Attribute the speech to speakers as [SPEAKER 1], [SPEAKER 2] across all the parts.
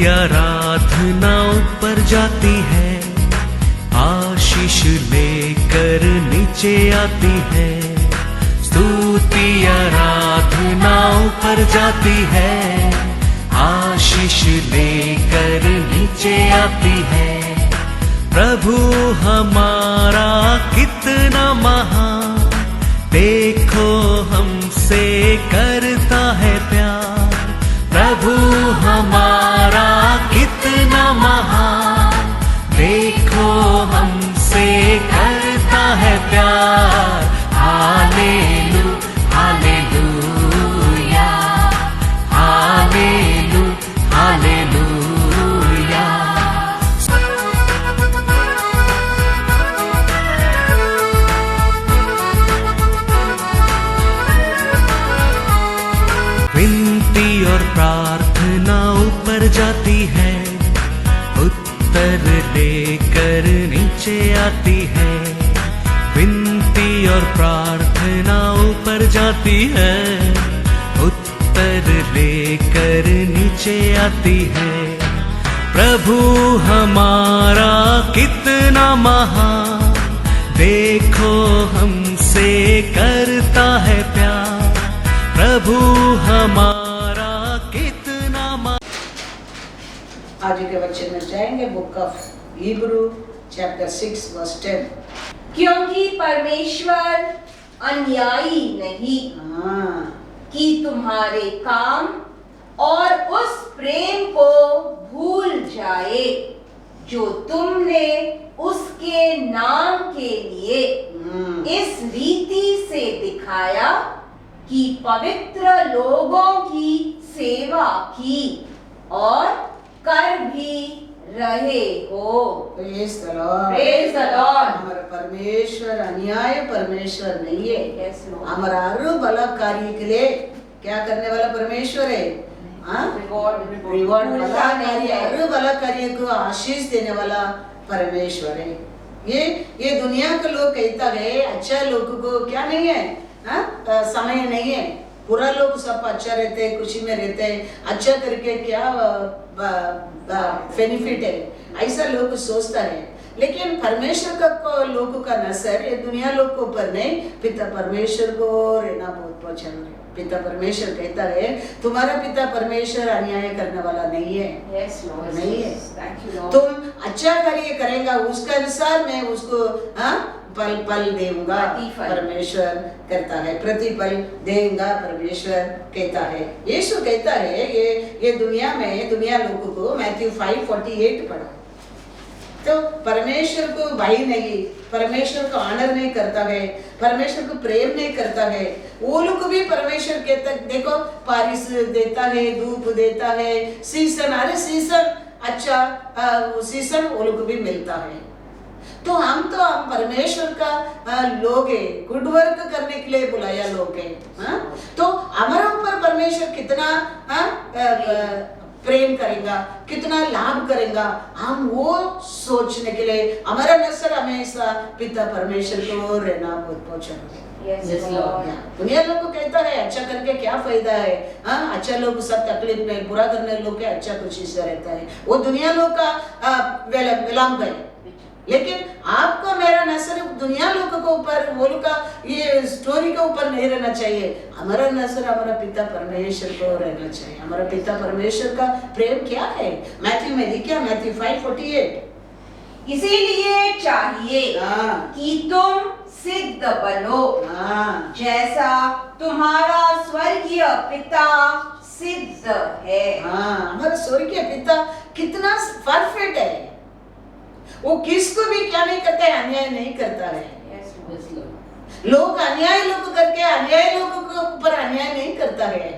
[SPEAKER 1] आराधना ऊपर जाती है, आशीष लेकर नीचे आती है। स्तुति आराधना ऊपर जाती है, आशीष लेकर नीचे आती है। प्रभु हमारा कितना महान, देखो हमसे करता है प्यार। प्रभु हमारा कितना महान, देखो हमसे करता है प्यार। हालेलू हालेलूया, हालेलू हालेलूया। विनती और प्रार्थना ऊपर जाती है, उत्तर लेकर नीचे आती है। विनती और प्रार्थना ऊपर जाती है, उत्तर लेकर नीचे आती है। प्रभु हमारा कितना महान, देखो हमसे करता है प्यार। प्रभु हमारा कितना
[SPEAKER 2] आज के वचन में जाएंगे book of Hebrew chapter 6 verse 10।
[SPEAKER 3] क्योंकि परमेश्वर अन्यायी नहीं कि तुम्हारे काम और उस प्रेम को भूल जाए जो तुमने उसके नाम के लिए इस रीति से दिखाया कि पवित्र लोगों की सेवा की और कर भी रहे हो।
[SPEAKER 2] Praise the Lord,
[SPEAKER 3] praise the Lord.
[SPEAKER 2] हमारा परमेश्वर अन्याय परमेश्वर नहीं है।
[SPEAKER 3] Yes, Lord।
[SPEAKER 2] हमारा हर भला कार्य के लिए क्या करने वाला परमेश्वर है? रिवॉर्ड भला कार्य, हर भला कार्य को आशीष देने वाला परमेश्वर है। ये दुनिया के लोग कहता है अच्छा लोगों को क्या नहीं है, समय नहीं है। पूरा लोग सब अच्छा रहते हैं, खुशी में रहते हैं, अच्छा करके क्या बेनिफिट है, ऐसा लोग सोचता है। लेकिन परमेश्वर का लोगों का नजर ये दुनिया लोग को ऊपर नहीं, पिता परमेश्वर को रहना बहुत पसंद है। पिता परमेश्वर कहता है तुम्हारा पिता परमेश्वर अन्याय करने वाला नहीं है।
[SPEAKER 3] Yes, Lord।
[SPEAKER 2] नहीं है।
[SPEAKER 3] Thank you, Lord।
[SPEAKER 2] तुम अच्छा कार्य करेगा उसके अनुसार मैं उसको पल देऊंगा। परमेश्वर कहता है प्रतिफल देगा, परमेश्वर कहता है। यीशु कहता है ये दुनिया में दुनिया लोगों को मैथ्यू 5:48 पढ़ो तो परमेश्वर को भाई नहीं, परमेश्वर को ऑनर नहीं करता है, परमेश्वर को प्रेम नहीं करता है। वो लोग भी परमेश्वर कहता देखो बारिश देता है, धूप देता है, सीजन हर सीजन अच्छा सीजन वो लोग भी मिलता है। तो हम परमेश्वर का लोग है, गुड वर्क करने के लिए बुलाया लोग है। तो हमारे ऊपर परमेश्वर कितना प्रेम करेगा, कितना लाभ करेगा, हम वो सोचने के लिए हमारा नजर हमेशा पिता परमेश्वर को रहना बहुत पसंद है। दुनिया लोग को कहता है अच्छा करके क्या फायदा है, अच्छा लोग सब तकलीफ में, बुरा करने लोग के अच्छा खुशी से रहता है, वो दुनिया लोग का विलंब है। लेकिन आपको मेरा नजर दुनिया लोगों को ऊपर, वो लोग का ये स्टोरी के ऊपर नहीं रहना चाहिए। हमारा नजर हमारा पिता परमेश्वर को रहना चाहिए। हमारा पिता परमेश्वर का प्रेम क्या है? मैथ्यू में लिखा, मैथ्यू 5:48।
[SPEAKER 3] इसीलिए चाहिए कि तुम सिद्ध बनो जैसा तुम्हारा स्वर्गीय पिता सिद्ध है।
[SPEAKER 2] हमारा स्वर्गीय पिता कितना परफेक्ट है, वो किसको भी क्या नहीं करता है, अन्याय नहीं करता है। लोग अन्याय लोग करके अन्याय लोगों के ऊपर अन्याय नहीं करता है।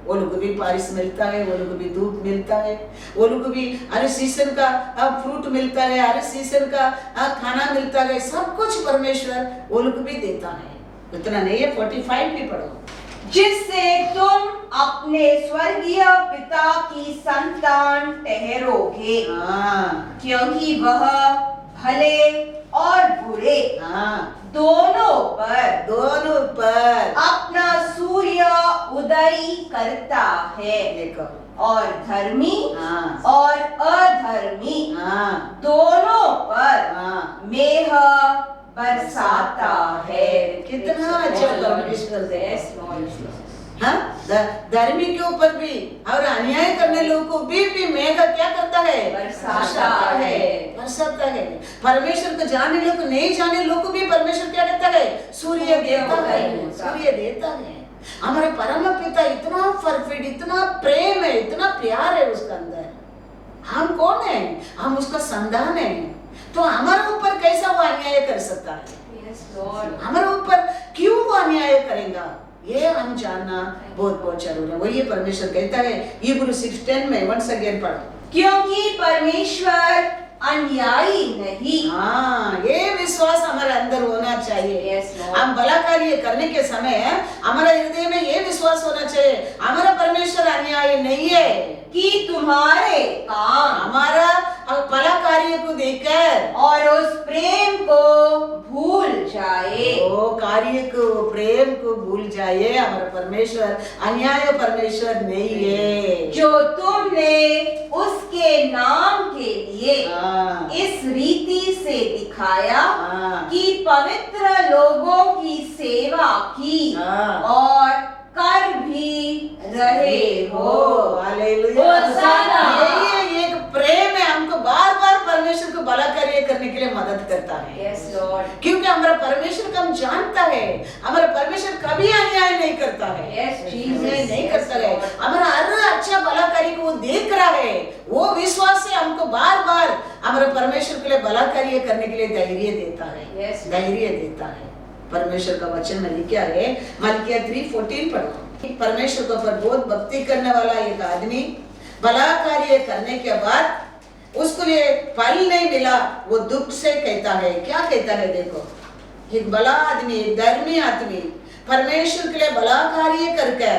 [SPEAKER 2] वो लोग भी बारिश मिलता है, वो लोग भी धूप मिलता है, वो लोग भी हर सीजन का फ्रूट मिलता है, हर सीजन का खाना मिलता है, सब कुछ परमेश्वर वो लोग भी देता है। इतना नहीं है, 45 भी पढ़ो।
[SPEAKER 3] जिससे तुम अपने स्वर्गीय पिता की संतान ठहरोगे, क्योंकि वह भले और बुरे
[SPEAKER 2] हाँ,
[SPEAKER 3] दोनों पर अपना सूर्य उदय करता है
[SPEAKER 2] देखो,
[SPEAKER 3] और धर्मी
[SPEAKER 2] हाँ,
[SPEAKER 3] और अधर्मी
[SPEAKER 2] हाँ,
[SPEAKER 3] दोनों पर
[SPEAKER 2] हाँ,
[SPEAKER 3] मेह बरसाता है।
[SPEAKER 2] कितना अच्छा परमेश्वर है। हाँ, धर्मी के ऊपर भी और अन्याय करने लोगों को भी मेघ क्या करता है?
[SPEAKER 3] बरसाता है।
[SPEAKER 2] बरसाता है। परमेश्वर को जाने लोग को नहीं जाने लोग को भी परमेश्वर क्या करता है? सूर्य देता है, सूर्य देता है। हमारे परम पिता इतना परफेक्ट, इतना प्रेम है, इतना प्यार है उसके अंदर। हम कौन है? हम उसका संतान है। तो हमारे ऊपर कैसा वो अन्याय कर सकता है? हमारे ऊपर क्यों वो अन्याय करेगा? ये हम जानना बहुत बहुत जरूरी है। वही परमेश्वर कहता है इब्री 6:10 में, वंस अगेन पढ़ो।
[SPEAKER 3] क्योंकि परमेश्वर अन्यायी नहीं।
[SPEAKER 2] हाँ, ये विश्वास हमारे अंदर होना चाहिए।
[SPEAKER 3] Yes, Lord.
[SPEAKER 2] हम भला कार्य करने के समय हमारे हृदय में ये विश्वास होना चाहिए, हमारा परमेश्वर अन्यायी नहीं है
[SPEAKER 3] कि तुम्हारे काम
[SPEAKER 2] हमारा भला कार्य को देखकर
[SPEAKER 3] और उस प्रेम को भूल जाए।
[SPEAKER 2] वो कार्य को, प्रेम को भूल जाए। हमारा परमेश्वर अन्याय परमेश्वर नहीं है।
[SPEAKER 3] जो तुमने उसके नाम के लिए इस रीति से दिखाया कि पवित्र लोगों की सेवा की और कर भी रहे हो।
[SPEAKER 2] हालेलुया। ये एक प्रेम है, हमको बार बार परमेश्वर को भला कार्य करने के लिए मदद करता है।
[SPEAKER 3] Yes, Lord.
[SPEAKER 2] क्योंकि हमारा परमेश्वर को हम जानता है, हमारा परमेश्वर कभी अन्याय नहीं करता है।
[SPEAKER 3] Yes, Jesus.
[SPEAKER 2] नहीं करता है। हमारा हर अच्छा भला कार्य को वो देख रहा है। वो विश्वास से हमको बार बार हमारे परमेश्वर के लिए भला कार्य करने के लिए धैर्य देता है।
[SPEAKER 3] Yes.
[SPEAKER 2] धैर्य देता है। परमेश्वर का वचन में लिखा है, मलकिया 3:14 पढ़ो। परमेश्वर के ऊपर बहुत भक्ति करने वाला एक आदमी भला कार्य करने के बाद उसको लिए फल नहीं मिला, वो दुख से कहता है। क्या कहता है? देखो, एक भला आदमी, एक धर्मी आदमी परमेश्वर के लिए भला कार्य करके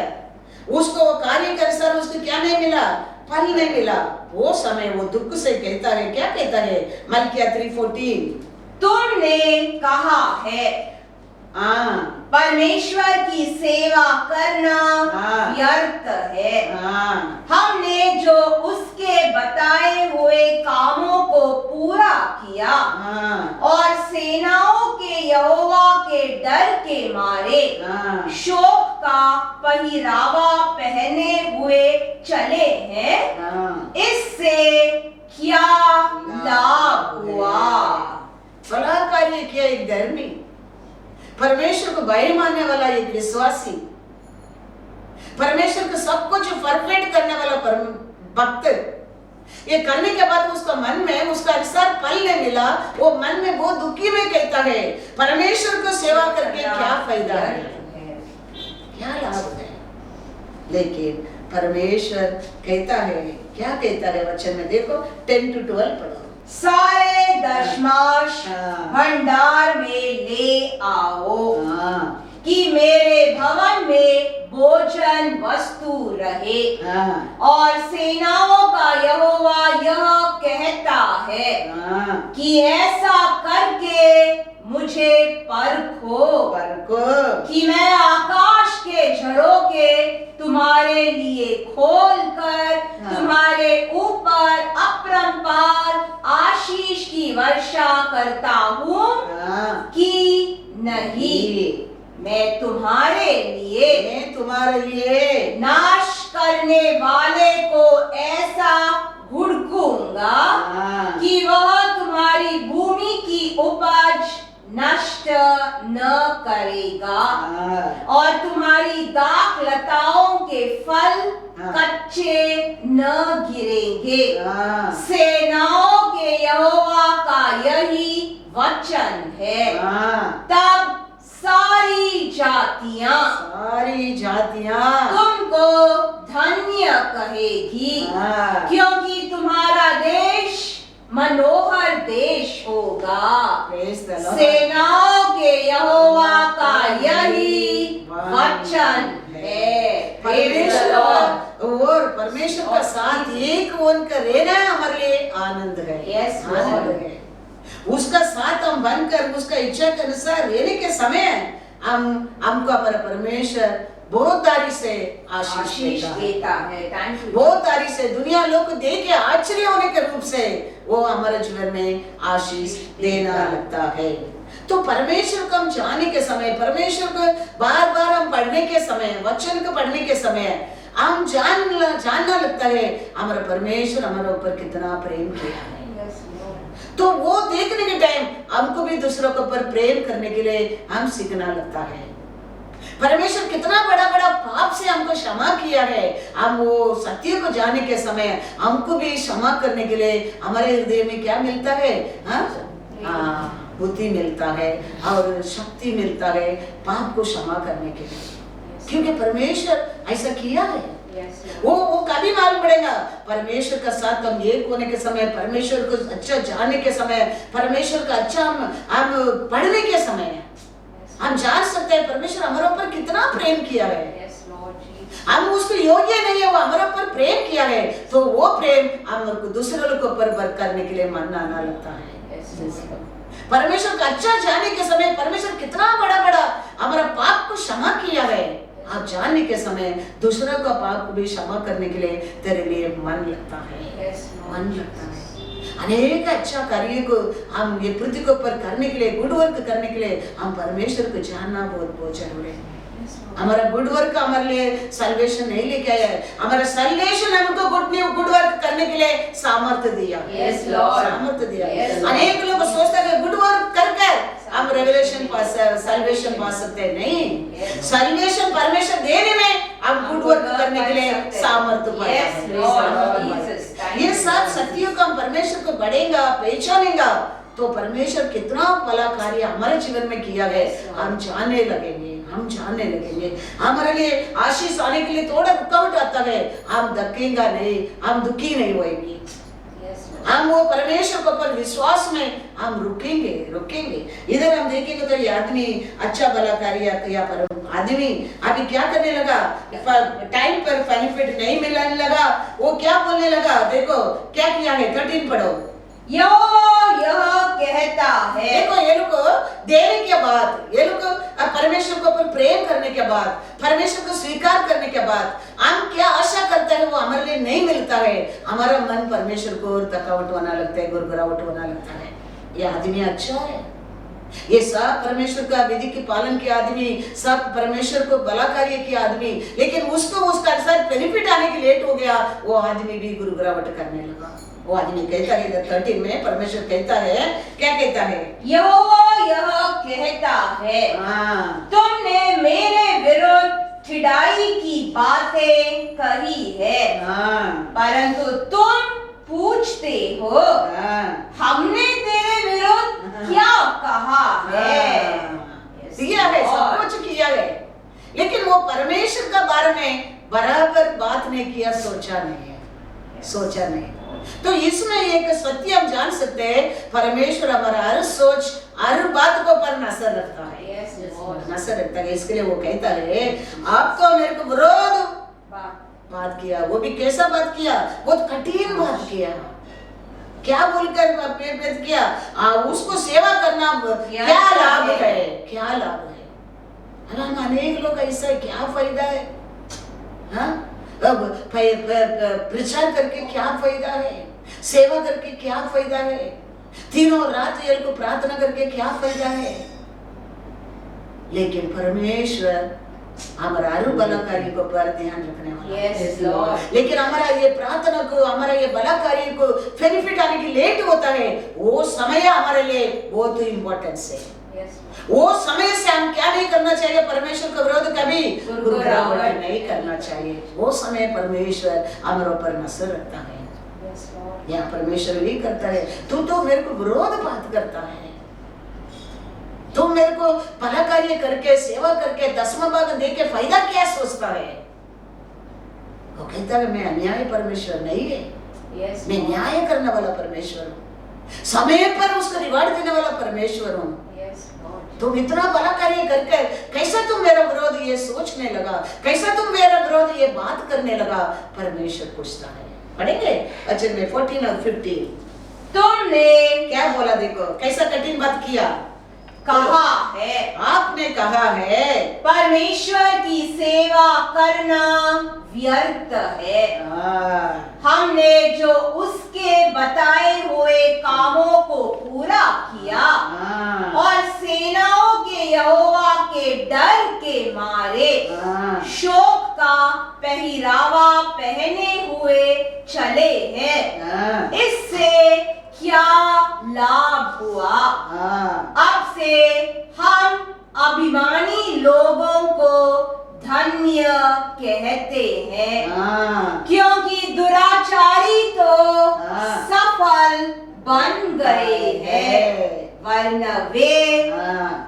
[SPEAKER 2] उसको कार्य कर सर उसको क्या नहीं मिला? फल नहीं मिला। वो समय वो दुख से कहता है। क्या कहता है? मलकिया 3:14,
[SPEAKER 3] तुमने कहा है परमेश्वर की सेवा करना व्यर्थ है। हमने जो उसके बताए हुए कामों को पूरा किया और सेनाओं के यहोवा के डर के मारे शोक का पहिरावा पहने हुए चले हैं, इससे क्या लाभ हुआ?
[SPEAKER 2] भला कार्य किया एक धर्मी, परमेश्वर को भय मानने वाला एक विश्वासी, परमेश्वर को सब कुछ परफेक्ट करने वाला भक्त, ये करने के बाद उसका मन में उसका अनुसार फल नहीं मिला, वो मन में बहुत दुखी में कहता है परमेश्वर को सेवा करके क्या फायदा है, क्या लाभ है? लेकिन परमेश्वर कहता है, क्या कहता है वचन में? देखो 10-12 पढ़ो।
[SPEAKER 3] सारे दशमांश भंडार में ले आओ कि मेरे भवन में भोजन वस्तु रहे। और सेनाओं का यहोवा यह कहता है कि ऐसा करके मुझे परखो कि मैं आकाश के झरोखे तुम्हारे लिए खोलकर तुम्हारे ऊपर अपरंपार आशीष की वर्षा करता हूँ कि नहीं। मैं तुम्हारे लिए नाश करने वाले को ऐसा घुड़कूंगा कि वह तुम्हारी भूमि की उपज नष्ट न करेगा और तुम्हारी दाख लताओं के फल कच्चे न गिरेंगे। सेनाओं के यहोवा का यही वचन है। तब सारी जातियां तुमको धन्य कहेगी, क्योंकि तुम्हारा देश मनोहर देश होगा। सेनाओं के यहोवा का यही वचन है।
[SPEAKER 2] और परमेश्वर का साथ एक होकर रहना हमारे लिए आनंद है।
[SPEAKER 3] Yes,
[SPEAKER 2] आनंद है। उसका साथ हम बनकर उसका इच्छा के अनुसार रहने के समय हमको हमारा परमेश्वर बहुत तारीफ से आशीष देता है। बहुत तारीफ से दुनिया लोग को देख के आश्चर्य होने के रूप से वो हमारे जीवन में आशीष देना लगता है। तो परमेश्वर को हम जानने के समय, परमेश्वर को बार बार हम पढ़ने के समय, वचन को पढ़ने के समय हम जानना लगता है हमारा परमेश्वर हमारे ऊपर कितना प्रेम किया है। तो वो देखने के टाइम हमको भी दूसरों के ऊपर प्रेम करने के लिए हम सीखना लगता है। परमेश्वर कितना बड़ा बड़ा पाप से हमको क्षमा किया है, हम वो सत्य को जानने के समय हमको भी क्षमा करने के लिए हमारे हृदय में क्या मिलता है? बुद्धि मिलता है और शक्ति मिलता है पाप को क्षमा करने के लिए, क्योंकि परमेश्वर ऐसा किया है। वो कभी मालूम पड़ेगा परमेश्वर का साथ हम एक होने के समय, परमेश्वर को अच्छा जानने के समय, परमेश्वर का अच्छा हम पढ़ने के समय हम जान सकते हैं परमेश्वर हमारे ऊपर कितना प्रेम किया है। हम उसको योग्य नहीं है, वो हमारे ऊपर प्रेम किया है, तो वो प्रेम हमको दूसरों के ऊपर करने के लिए मन आना लगता है। परमेश्वर का अच्छा जानने के समय परमेश्वर कितना बड़ा बड़ा हमारा पाप को क्षमा किया है, आप जानने के समय दूसरों का पाप को भी क्षमा करने के लिए तेरे लिए मन लगता है, मन लगता है। अनेक अच्छा कार्य को हम ये पृथ्वी के ऊपर करने के लिए, गुड वर्क करने के लिए हम परमेश्वर को जानना बहुत जरूरी है। हमारा गुड वर्क हमारे लिए सल्वेशन नहीं लेके आया है, हमारा सल्वेशन हमको गुड वर्क करने के लिए सामर्थ्य दिया, सामर्थ्य दिया। अनेक लोग सोचते हैं गुड वर्क करके हम रेवलेशन पास सल्वेशन पा सकते हैं, नहीं। सल्वेशन परमेश्वर देने में हम गुड वर्क करने के लिए सामर्थ्य पाया है। ये सब सत्यों का हम परमेश्वर को बढ़ेगा, पहचानेगा, तो परमेश्वर कितना भला कार्य हमारे जीवन में किया है हम जानने लगेंगे, हम जानने लगेंगे। हमारे लिए आशीष आने के लिए थोड़ा रुकावट आता है, हम धकेंगा नहीं, हम दुखी नहीं होएंगे, हम वो परमेश्वर के ऊपर विश्वास में हम रुकेंगे। इधर हम देखेंगे तो ये आदमी अच्छा भला कार्य किया, पर आदमी अभी क्या करने लगा, टाइम पर बेनिफिट नहीं मिलने लगा, वो क्या बोलने लगा, देखो क्या किया है, 13 पढ़ो।
[SPEAKER 3] यह कहता है,
[SPEAKER 2] देखो ये लोग देने के बाद, ये लोग परमेश्वर को ऊपर प्रेम करने के बाद, परमेश्वर को स्वीकार करने के बाद हम क्या आशा करते हैं वो हमारे लिए नहीं मिलता है, हमारा मन परमेश्वर को थकावट होना लगता है, गुरगुरावट होना लगता है। ये आदमी अच्छा है, ये सब परमेश्वर का विधि के पालन के आदमी, सब परमेश्वर को भला कार्य किया आदमी, लेकिन उसको उसका बेनिफिट आने के लेट हो गया, वो आदमी भी गुरगुरावट करने लगा। वो आदमी कहता है 13 में परमेश्वर कहता है, क्या कहता है,
[SPEAKER 3] यह कहता है, तुमने मेरे विरुद्ध ठिड़ाई की बातें कही है, परंतु तुम पूछते हो हमने तेरे विरुद्ध क्या कहा है।
[SPEAKER 2] किया है, सब कुछ किया है, लेकिन वो परमेश्वर का बारे में बराबर बात नहीं किया, सोचा नहीं। तो इसमें एक सत्य हम जान सकते हैं, परमेश्वर हमारा हर सोच, हर बात को पर नजर रखता है। इसके लिए वो कहता है, आप तो मेरे को विरोध बात किया, वो भी कैसा बात किया, बहुत कठिन बात किया, क्या बोलकर पेट किया, उसको सेवा करना क्या लाभ है। अनेक लोग ऐसा है, क्या फायदा है, प्रचार करके क्या फायदा है, सेवा करके क्या फायदा है, तीनों रात यल को प्रार्थना करके क्या फायदा है। लेकिन परमेश्वर हमारा हर भला कार्य को पर ध्यान रखने वाला है। लेकिन हमारा ये प्रार्थना को, हमारा ये भला कार्य को बेनिफिट आने की लेट होता है, वो समय हमारे लिए बहुत इम्पोर्टेंस है। वो समय से हम क्या नहीं करना चाहिए, परमेश्वर का विरोध कभी गुरगुरावट नहीं करना चाहिए। वो समय परमेश्वर हमारे ऊपर नजर रखता है, या परमेश्वर भी करता है, तू तो मेरे को विरोध बात करता है, तू मेरे को भला कार्य करके, सेवा करके, 10वां भाग दे के फायदा क्या सोचता है। वो कहता है मैं अन्याय परमेश्वर नहीं है, मैं न्याय करने वाला परमेश्वर हूँ, समय पर उसको रिवार्ड देने वाला परमेश्वर हूँ। तुम इतना भला कार्य करके कैसा तुम मेरा विरोध ये सोचने लगा, कैसा तुम मेरा विरोध ये बात करने लगा, परमेश्वर पूछता है। पढ़ेंगे वचन में 14 और 15।
[SPEAKER 3] तुमने
[SPEAKER 2] क्या बोला, देखो कैसा कठिन बात किया,
[SPEAKER 3] कहा है,
[SPEAKER 2] आपने कहा है
[SPEAKER 3] परमेश्वर की सेवा करना व्यर्थ है। हमने जो उसके बताए हुए कामों को पूरा किया और सेनाओं के यहोवा के डर के मारे शोक का पहरावा पहने हुए चले हैं, इससे क्या लाभ हुआ? अब से हम अभिमानी लोगों को धन्य कहते हैं, क्योंकि दुराचारी तो सफल बन गए हैं, वरना वे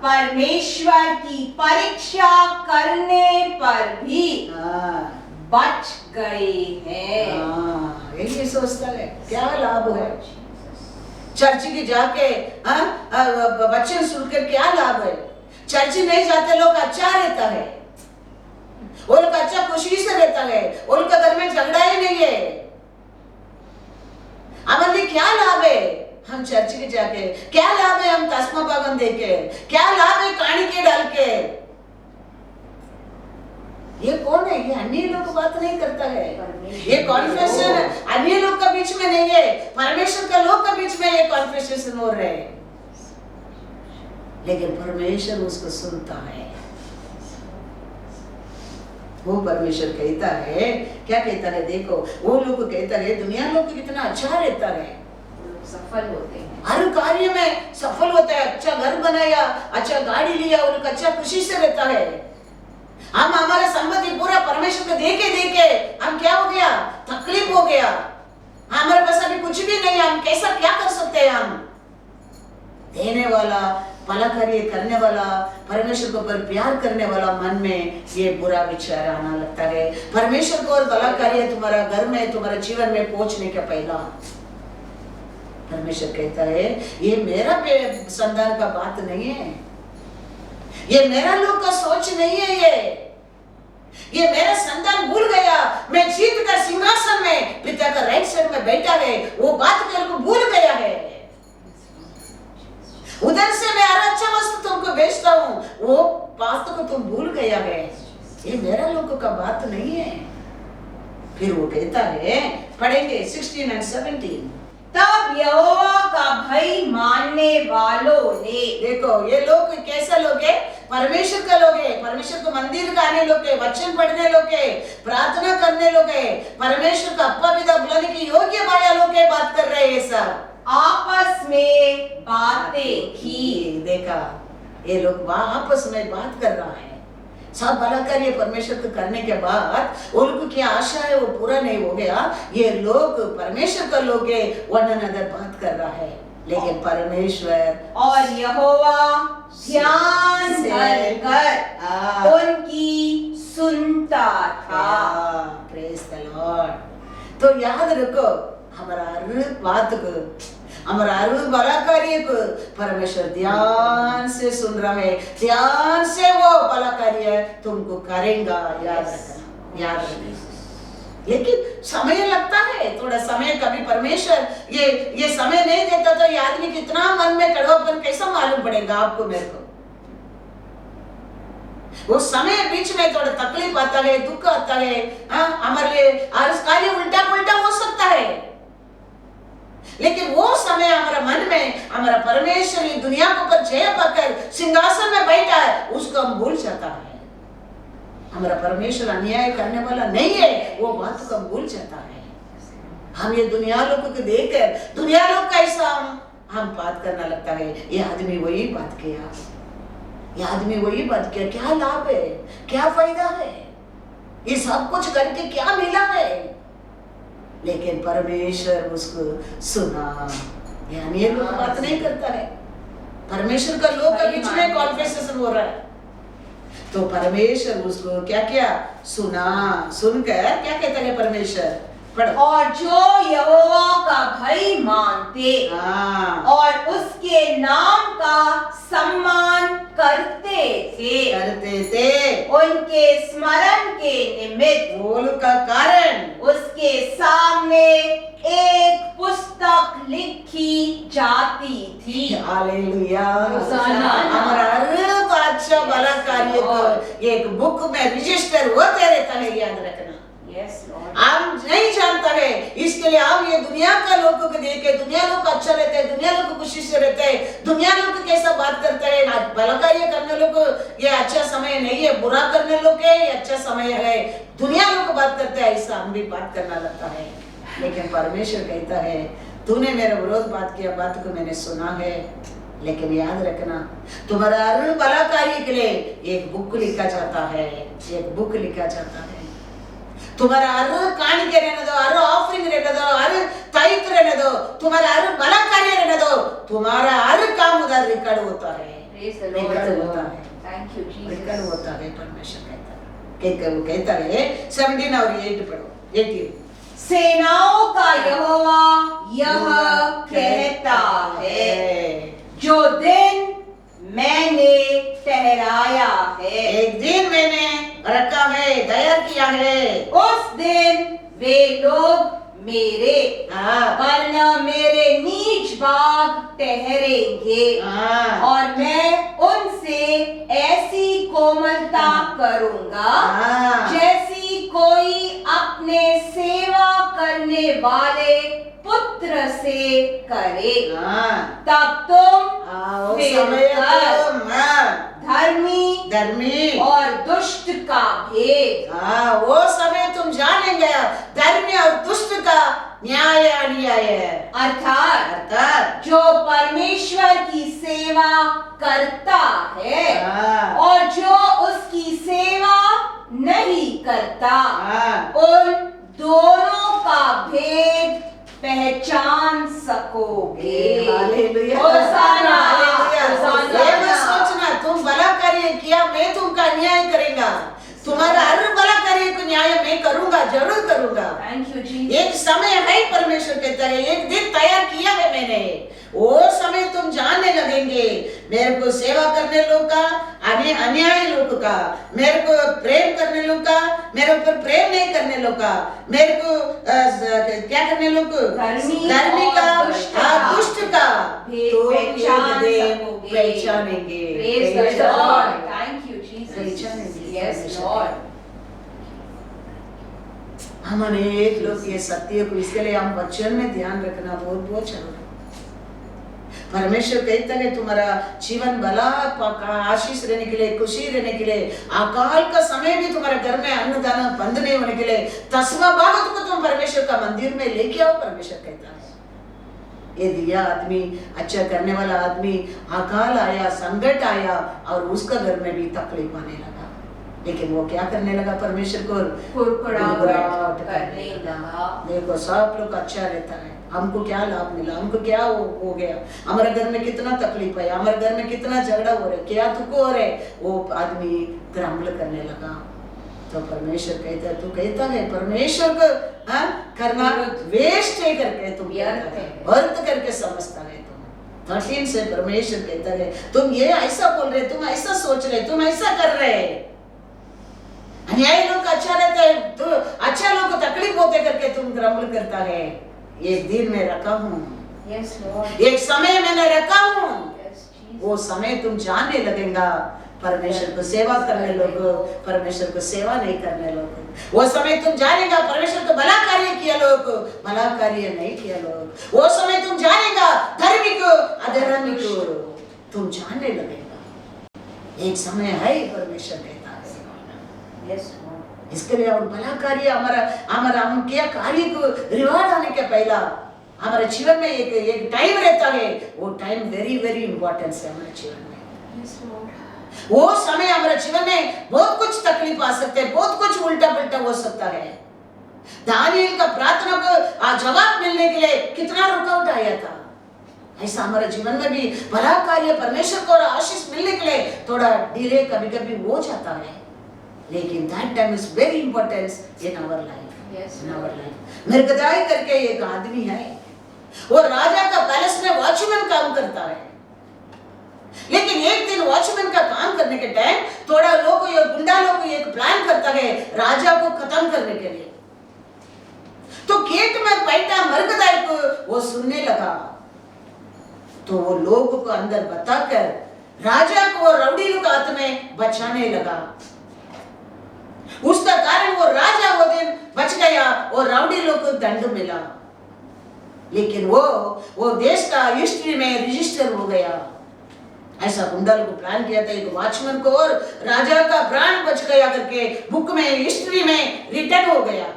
[SPEAKER 3] परमेश्वर की परीक्षा करने पर भी बच गए हैं।
[SPEAKER 2] यही सोचता है क्या लाभ है चर्च की जाके, बच्चे सुनकर क्या लाभ है? चर्च नहीं जाते लोग अच्छा रहता है, वो लोग अच्छा खुशी से रहता है, उनका घर में झगड़ा ही नहीं है। हमारे क्या लाभ है हम चर्च के जाके? क्या लाभ है हम तस्मा पागन देके? क्या लाभ है कहानी के डाल के? ये कौन है? ये अन्य लोग बात नहीं करता है, ये कॉन्फेशन अन्य लोग के बीच में नहीं है, परमेश्वर के लोग के बीच में ये कॉन्फेशन हो रहे हैं, लेकिन परमेश्वर उसको सुनता है। वो परमेश्वर कहता है, क्या कहता है देखो, वो लोग कहता है दुनिया लोग कितना अच्छा रहता है,
[SPEAKER 3] सफल होते हैं,
[SPEAKER 2] हर कार्य में सफल होता है, अच्छा घर बनाया, अच्छा गाड़ी लिया, उनका अच्छा खुशी से रहता है। हम हमारा संपत्ति पूरा परमेश्वर को देके देके हम क्या हो गया, तकलीफ हो गया, हमारे पास अभी कुछ भी नहीं, हम कैसा क्या कर सकते हैं? हम देने वाला, भला कार्य करने वाला, परमेश्वर को ऊपर प्यार करने वाला मन में ये बुरा विचार आना लगता है। परमेश्वर को और भला कार्य तुम्हारा घर में, तुम्हारे जीवन में पहुंचने के पहला परमेश्वर कहता है ये मेरा संतान का बात नहीं है, ये मेरा लोग का सोच नहीं है, ये मेरा संतान भूल गया, मैं जीत कर सिंहासन में पिता का राइट साइड में बैठा है, वो बात को भूल गया है। उधर से मैं हर अच्छा वस्तु तुमको बेचता हूँ, वो बात को तुम भूल गया है, ये मेरा लोगों का बात नहीं है। फिर वो कहता है, पढ़ेंगे 16 और 17,
[SPEAKER 3] तब यहोवा का भय मानने वालों ने,
[SPEAKER 2] देखो ये लोग कैसा लोग है, परमेश्वर का लोग है, परमेश्वर को मंदिर का आने लोग है, वचन पढ़ने लोग है, प्रार्थना करने लोग है, परमेश्वर का अप्पा पिता बुलाने की योग्य भाया लोग है, बात कर रहे हैं सब,
[SPEAKER 3] आपस में बातें की।
[SPEAKER 2] देखा ये लोग आपस में बात कर रहा है, सब भला कार्य परमेश्वर को करने के बाद उनको क्या आशा है वो पूरा नहीं हो गया, ये लोग परमेश्वर का लोग है, वन अनदर बात कर रहा है, लेकिन परमेश्वर
[SPEAKER 3] और यहोवा ध्यान धरकर उनकी सुनता था।
[SPEAKER 2] Praise the Lord. तो याद रखो हमारा हर बात को, हमारा हर भला कार्य को परमेश्वर ध्यान से सुन रहा है, ध्यान से वो भला कार्य तुमको करेगा, याद रखना, याद रखना। लेकिन समय लगता है, थोड़ा समय, कभी परमेश्वर ये समय नहीं देता तो ये आदमी कितना मन में कड़वापन कैसा मालूम पड़ेगा आपको मेरे को। वो समय बीच में थोड़ा तकलीफ आता है, दुख आता है, हमारे लिए कार्य उल्टा पुल्टा हो सकता है, लेकिन वो समय हमारा मन में हमारा परमेश्वर ये दुनिया को ऊपर जय पाकर सिंहासन में बैठा है, उसको हम भूल जाता है। हमारा परमेश्वर अन्याय करने वाला नहीं है, वो बात को हम भूल जाता है। हम ये दुनिया लोगों को देखकर दुनिया लोग कैसा हम बात करना लगता है, ये आदमी वही बात किया, ये आदमी वही बात किया, क्या लाभ है, क्या फायदा है, ये सब कुछ करके क्या मिला है? लेकिन परमेश्वर उसको सुना, यानी ये लोग बात नहीं करता है, परमेश्वर का लोग के बीच में कॉन्वर्सेशन हो रहा है, तो परमेश्वर उसको क्या किया, सुना, सुनकर क्या कहता है परमेश्वर, पढ़ो।
[SPEAKER 3] और जो यहोवा का भय मानते और उसके नाम का सम्मान करते थे, उनके स्मरण के निमित्त
[SPEAKER 2] बोल का कारण
[SPEAKER 3] उसके सामने एक पुस्तक लिखी की जाती थी।
[SPEAKER 2] हालेलुया।
[SPEAKER 3] होसाना।
[SPEAKER 2] हमारा हर अच्छा भला कार्य को एक बुक में रजिस्टर होते रहता है, याद रखना।
[SPEAKER 3] Yes, Lord.
[SPEAKER 2] हम नहीं जानता है, इसके लिए हम ये दुनिया का लोगों को देखे, दुनिया लोग अच्छा रहते हैं, दुनिया लोग खुशी से रहते हैं, दुनिया लोग कैसा बात करते हैं, भला कार्य करने लोग ये अच्छा समय नहीं है, बुरा करने लोग के ये अच्छा समय है, दुनिया लोग बात करते हैं, ऐसा हम भी बात करना लगता है। लेकिन परमेश्वर कहता है, तूने मेरे विरोध बात किया, बात को मैंने सुना है, लेकिन याद रखना तुम्हारा हर भला कार्य के लिए एक बुक लिखा जाता है, एक बुक लिखा जाता है। तुम्हारा हर काಣಿಕೆ रहने दो, हर ऑफरिंग रहने दो, हर तायत रहने दो, तुम्हारा हर भला कार्य रहने दो, तुम्हारा हर काम उधर रिकॉर्ड होता है, रिकॉर्ड होता है।
[SPEAKER 3] Thank you, Jesus.
[SPEAKER 2] रिकॉर्ड होता है। परमेश्वर कहता है 17 और 8 पढ़ो, 18।
[SPEAKER 3] सेनाओं का यहोवा यह कहता है, जो दिन मैंने ठहराया है,
[SPEAKER 2] एक दिन मैंने रखा है, तैयार किया है,
[SPEAKER 3] उस दिन वे लोग मेरे वरना मेरे नीच भाग ठहरेंगे, और मैं उनसे ऐसी कोमलता करूंगा जैसी कोई अपने सेवा करने वाले पुत्र से करे। तब तुम धर्मी और दुष्ट का भेद,
[SPEAKER 2] वो समय तुम जानेंगे धर्मी और दुष्ट का न्याय अन्याय,
[SPEAKER 3] अर्थात जो परमेश्वर की सेवा करता है और जो उसकी सेवा नहीं करता, उन दोनों का भेद पहचान सकोगे।
[SPEAKER 2] हालेलुया।
[SPEAKER 3] होसाना।
[SPEAKER 2] ये मत सोचना तुम भला कार्य किया मैं तुमका न्याय करेगा, तुम्हारा हर भला कार्य को न्याय मैं करूंगा, जरूर करूंगा।
[SPEAKER 3] थैंक यू जी।
[SPEAKER 2] एक समय है, परमेश्वर कहता है एक दिन तैयार किया है मैंने, वो समय तुम जानने लगेंगे मेरे को सेवा करने लोग का, अन्याय लोग का, मेरे को प्रेम करने लोग का, मेरे ऊपर प्रेम नहीं करने लोग का, मेरे को क्या करने लोग को, धर्मी का, दुष्ट का, तो पहचानेंगे।
[SPEAKER 3] Thank you Jesus. Yes Lord.
[SPEAKER 2] हम अनेक लोग ये सत्य को, इसके लिए हम वचन में ध्यान रखना बहुत बहुत जरूरी। परमेश्वर कहता है तुम्हारा जीवन भला आशीष रहने के लिए, खुशी रहने के लिए, अकाल का समय भी तुम्हारे घर में अन्नदान बंद नहीं होने के लिए 10वां भाग को तुम परमेश्वर का मंदिर में लेके आओ, परमेश्वर कहता है। ये दिया आदमी, अच्छा करने वाला आदमी, अकाल आया, संकट आया और उसका घर में भी तकलीफ आने लगा, लेकिन वो क्या करने लगा, परमेश्वर को
[SPEAKER 3] कुड़कुड़ाहट करने लगा।
[SPEAKER 2] देखो सब लोग अच्छा रहता है, हमको क्या लाभ मिला, हमको क्या हो गया, हमारे घर में कितना तकलीफ है, हमारे घर में कितना झगड़ा हो रहा है, क्या तुको हो रहा है, वो आदमी ग्रम्बल करने लगा। तो परमेश्वर कहता है, तू कहता है परमेश्वर को करना वेस्ट है करके तुम व्यर्थ करके समझता है तुम। 13 से परमेश्वर कहता है तुम ये ऐसा बोल रहे, तुम ऐसा सोच रहे, तुम ऐसा कर रहे, अन्यायी लोग अच्छा रहता है, तो अच्छा लोग को तकलीफ होते करके तुम ग्रम्बल करता है। एक दिन मैं रखा हूँ,
[SPEAKER 3] यस लॉर्ड,
[SPEAKER 2] एक समय मैंने रखा हूँ, वो समय तुम जानने लगेगा परमेश्वर को सेवा करने लोग, परमेश्वर को सेवा नहीं करने लोग, वो समय तुम जानेगा परमेश्वर को भला कार्य किया लोग, भला कार्य नहीं किया लोग, वो समय तुम जानेगा धर्मी को अधर्मी को, तुम जानने लगेगा। एक समय है परमेश्वर कहता है,
[SPEAKER 3] यस।
[SPEAKER 2] इसके लिए और भला कार्य हमारा हम क्या कार्य को रिवार्ड आने के पहला हमारे जीवन में एक टाइम रहता है, वो टाइम वेरी वेरी इंपॉर्टेंट है हमारे जीवन में।
[SPEAKER 3] yes,
[SPEAKER 2] वो समय हमारे जीवन में बहुत कुछ तकलीफ आ सकते हैं, बहुत कुछ उल्टा पुल्टा हो सकता है। दानियल का प्रार्थना को जवाब मिलने के लिए कितना रुकावट आया था, ऐसा हमारे जीवन में भी भला कार्य परमेश्वर को आशीष मिलने के लिए थोड़ा डिले कभी कभी हो जाता है, लेकिन that time is very important in our life.
[SPEAKER 3] Yes,
[SPEAKER 2] in our life. मृगदाई करके एक आदमी है, वो राजा का पैलेस में वॉचमैन काम करता है, लेकिन एक दिन वॉचमैन का काम करने के टाइम थोड़ा लोग ये गुंडा लोग एक प्लान करता है राजा को खत्म करने के लिए। तो गेट में बैठा मृगदाई को वो सुनने लगा, तो वो लोगों को अंदर बताकर राजा को वो रौडी लोग हाथ में बचाने लगा। उसका कारण वो राजा वो दिन बच गया और रौडी लोग को दंड मिला, लेकिन वो देश का हिस्ट्री में रजिस्टर हो गया। ऐसा गुंडा लोग प्लान किया था एक वॉचमैन को और राजा का प्राण बच गया करके बुक में हिस्ट्री में रिटर्न हो गया।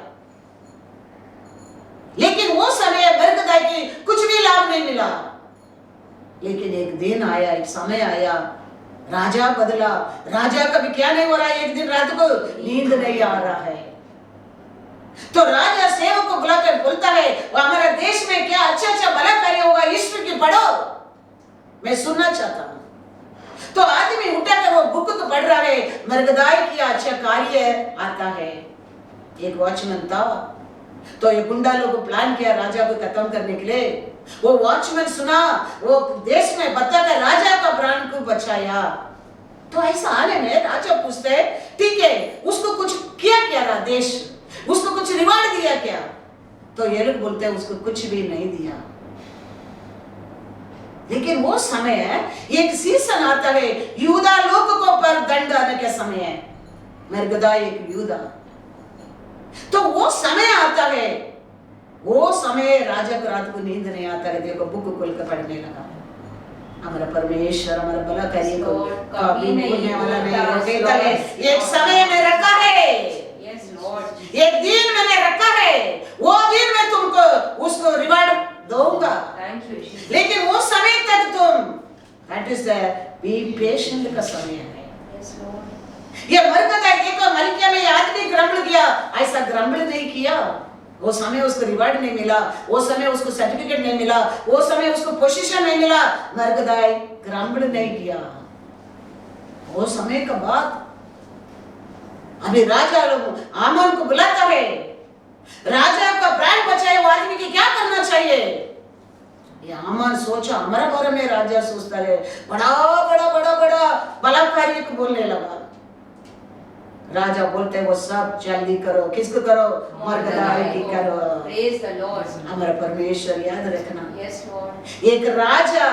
[SPEAKER 2] लेकिन वो समय बरकत की कुछ भी लाभ नहीं मिला। लेकिन एक दिन आया, एक समय आया, राजा बदला। राजा का भी क्या नहीं हो रहा है, एक दिन रात को नींद नहीं आ रहा है, तो राजा सेवक को बुलाकर बोलता है वो हमारे देश में क्या अच्छा भला कार्य होगा, हिस्ट्री की पढ़ो, मैं सुनना चाहता हूं। तो आदमी उठाकर वो बुक को पढ़ रहा है, मरगदाई किया अच्छा कार्य आता है। एक वॉचमैन था, तो ये गुंडा लोग प्लान किया राजा को खत्म करने के लिए। वो वॉचमैन सुना, वो देश में बताकर राजा का प्राण को बचाया। तो ऐसा आने में राजा पूछते ठीक है उसको कुछ किया क्या रहा देश, उसको कुछ रिवार्ड दिया क्या? तो ये लोग बोलते हैं उसको कुछ भी नहीं दिया। लेकिन वो समय है, एक सीजन आता है, यूदा लोगों को पर दंड आने का समय है, मरगदा एक यूदा। तो वो समय आता है, वो समय राजा को रात को नींद नहीं आता है, देखो बुक खोल कर पढ़ने लगा। हमारा परमेश्वर हमारा भला करिए को कभी भूलने वाला नहीं है। एक समय में रखा है, एक दिन मैंने रखा है, वो दिन मैं तुमको उसको रिवार्ड दूंगा। लेकिन वो समय तक तुम that is the be patient का समय है। ये मरकत है, देखो मलिकिया में आदमी ग्रम्बल किया, ऐसा ग्रम्बल नहीं किया। वो समय उसको रिवार्ड नहीं मिला, वो समय उसको सर्टिफिकेट नहीं मिला, वो समय उसको पोजीशन नहीं मिला, मरगदाई ग्रम्बल नहीं किया। वो समय का बाद अभी राजा लोग आमन को बुलाता है, राजा का प्राण बचाए वो आदमी की क्या करना चाहिए? ये आमन सोचा, हमारे बारे में राजा सोचता है, बड़ा बड़ा बड़ा बड़ा बलात्कारी को बोलने लगा। राजा बोलते हैं वो सब जल्दी करो, किसको करो? मरगदाई की करो।
[SPEAKER 3] Praise the Lord.
[SPEAKER 2] हमारा परमेश्वर याद रखना।
[SPEAKER 3] Yes Lord.
[SPEAKER 2] एक राजा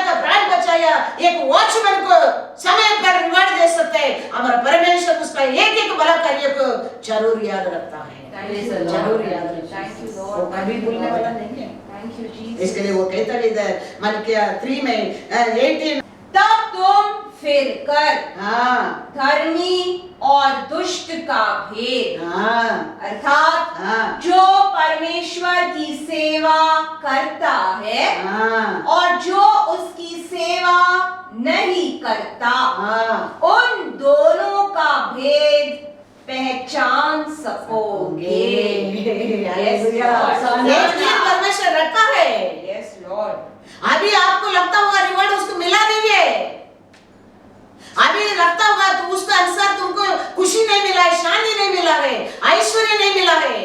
[SPEAKER 2] का प्राण बचाया, एक वॉचमैन को समय पर रिवार्ड दे सकते हैं। हमारा परमेश्वर उसका एक एक भला कार्य को जरूर याद रखता है, जरूर याद रखता है, वो कभी भूलने वाला नहीं है।
[SPEAKER 3] Thank you Jesus.
[SPEAKER 2] इसके लिए वो कहता है इधर मलकिया 3 में 18,
[SPEAKER 3] तब तुम फिर कर धर्मी और दुष्ट का भेद, अर्थात जो परमेश्वर की सेवा करता है और जो उसकी सेवा नहीं करता, उन दोनों का भेद पहचान सकोगे।
[SPEAKER 2] परमेश्वर रखा है।
[SPEAKER 3] Yes Lord.
[SPEAKER 2] अभी आपको लगता होगा रिवार्ड उसको मिला नहीं है, अभी लगता होगा तो उसके अनुसार तुमको खुशी नहीं मिला है, शांति नहीं मिला है, ऐश्वर्य नहीं मिला है,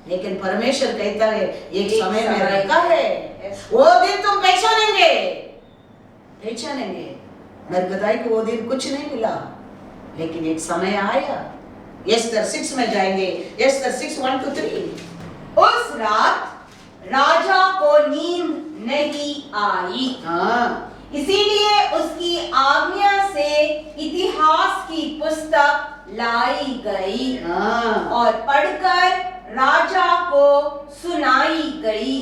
[SPEAKER 2] लेकिन परमेश्वर कहता है एक समय में रखा है, वो दिन तुम पहचानेंगे। मरगदाई को वो दिन कुछ नहीं मिला, लेकिन एक समय आया। एस्तर 6 में जाएंगे, एस्तर 6 1 to 3।
[SPEAKER 3] उस रात राजा को नींद नहीं आई, इसीलिए उसकी आज्ञा से इतिहास की पुस्तक लाई गई और पढ़कर राजा को सुनाई गई।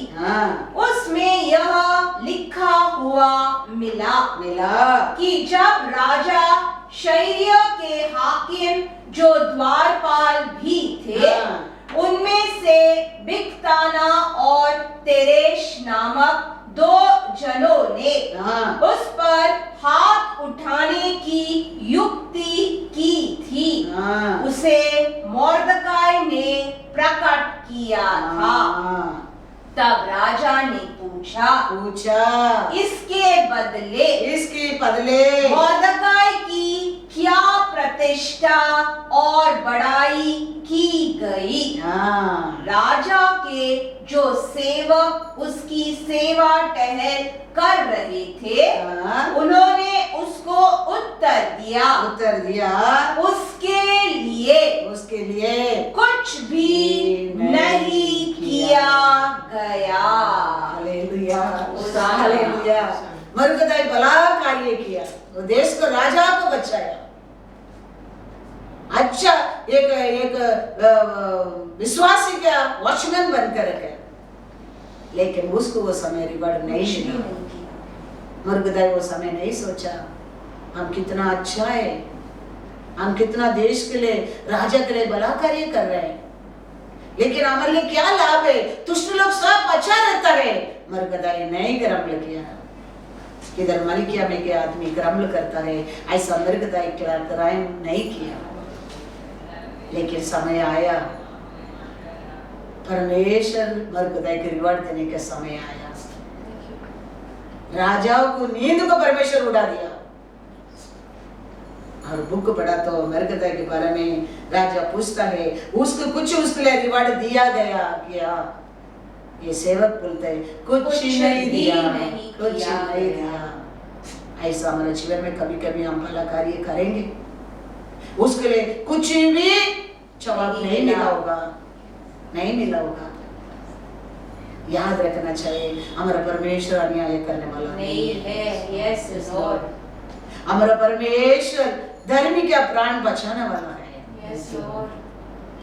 [SPEAKER 3] उसमें यह लिखा हुआ मिला कि जब राजा शहरियों के हाकिम जो द्वारपाल भी थे, उनमें से बिक्ताना और तेरेश नामक 2 जनों ने उस पर हाथ उठाने की युक्ति की थी, उसे मोर्दकाई ने प्रकट किया था। तब राजा ने पूछा इसके बदले मोर्दकाई की क्या प्रतिष्ठा और बड़ाई की गई? राजा के जो सेवक उसकी सेवा टहल कर रहे थे, उन्होंने उसको उत्तर दिया उसके लिए कुछ भी नहीं किया गया।
[SPEAKER 2] हालेलुया। मरकताई भला कार्य किया, वो देश को राजा को बचाया, अच्छा एक विश्वासी का वॉचमैन बनकर रखा, लेकिन उसको वो समय रिवार्ड नहीं मिला। मरकताई वो समय नहीं सोचा हम कितना अच्छा है, हम कितना देश के लिए, राजा के लिए भला कार्य कर रहे हैं, लेकिन हमारे लिए क्या लाभ है? दुष्ट लोग सब अच्छा रहता है। मरकताई नहीं ग्रम्ल किया। इधर मलिकिया में के आदमी ग्रम्ल करता है, ऐसा मरकताई क्राइम नहीं किया। लेकिन समय आया, परमेश्वर मरकताई को रिवार्ड देने का समय आया। राजाओं को नींद को परमेश्वर उड़ा दिया। और बुक पढ़ा तो मरकताई के बारे में राजा पूछता है, उसको कुछ उसके लिए रिवार्ड दिया गया क्या? ये सेवक बोलते हैं कुछ नहीं दिया, कुछ नहीं दिया। ऐसा हमारे जीवन में कभी कभी हम भला कार्य करेंगे, उसके लिए कुछ भी जवाब नहीं मिला होगा, नहीं मिला होगा। याद रखना चाहिए हमारा परमेश्वर अन्याय करने वाला नहीं है।
[SPEAKER 3] यस लॉर्ड,
[SPEAKER 2] हमारा परमेश्वर धर्मी का प्राण बचाने वाला है।
[SPEAKER 3] यस लॉर्ड,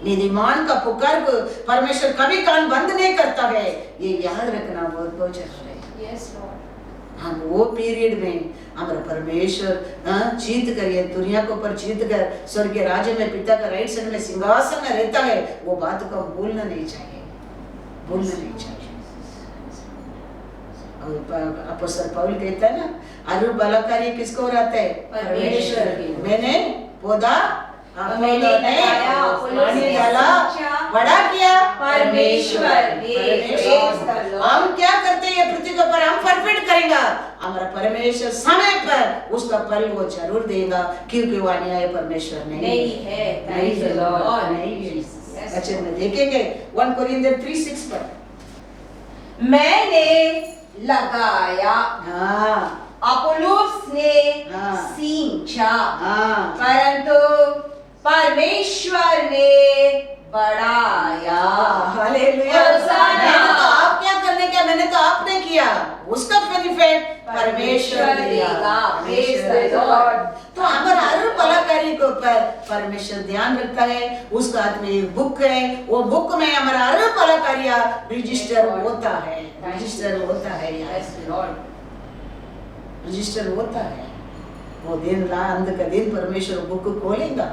[SPEAKER 2] नीतिमान का पुकार को परमेश्वर कभी कान बंद नहीं करता है, ये याद रखना बहुत बहुत जरूरी है।
[SPEAKER 3] यस लॉर्ड,
[SPEAKER 2] हम वो पीरियड में हमारा परमेश्वर जीत कर, ये दुनिया के ऊपर जीत कर स्वर्गीय राज्य में पिता का राइट साइड में सिंहासन में रहता है, वो बात को भूलना नहीं चाहिए, भूलना नहीं चाहिए। अपोस्तल पौल कहता है ना, अरु भला कार्य किसको रहता है?
[SPEAKER 3] परमेश्वर की।
[SPEAKER 2] मैंने पौधा
[SPEAKER 3] मैंने लगाया,
[SPEAKER 2] पानी डाला, बड़ा किया
[SPEAKER 3] परमेश्वर।
[SPEAKER 2] हम क्या करते हैं पृथ्वी के ऊपर? हम परफेक्ट करेंगे, हमारा परमेश्वर समय पर उसका फल वो जरूर देगा, क्योंकि वो अन्याय परमेश्वर नहीं है।
[SPEAKER 3] Thank you, Lord.
[SPEAKER 2] नहीं है। अच्छा में देखेंगे 1 कोरिन्थियर 3:6 पर।
[SPEAKER 3] मैंने लगाया,
[SPEAKER 2] हाँ
[SPEAKER 3] अपोलोस ने
[SPEAKER 2] हाँ।
[SPEAKER 3] सींचा,
[SPEAKER 2] हाँ
[SPEAKER 3] परंतु परमेश्वर ने बढ़ाया।
[SPEAKER 2] हालेलुया। मैंने तो आप क्या करने का, मैंने तो आपने किया, उसका बेनिफिट परमेश्वर देगा।
[SPEAKER 3] Praise the Lord.
[SPEAKER 2] तो हमारा हर भला कार्य के ऊपर परमेश्वर ध्यान रखता है। उसका हाथ में एक बुक है, वो बुक में हमारा हर भला कार्य रजिस्टर होता है, रजिस्टर होता है,
[SPEAKER 3] Yes, Lord.
[SPEAKER 2] रजिस्टर होता है। वो दिन रात अंत का दिन परमेश्वर बुक खोलेगा,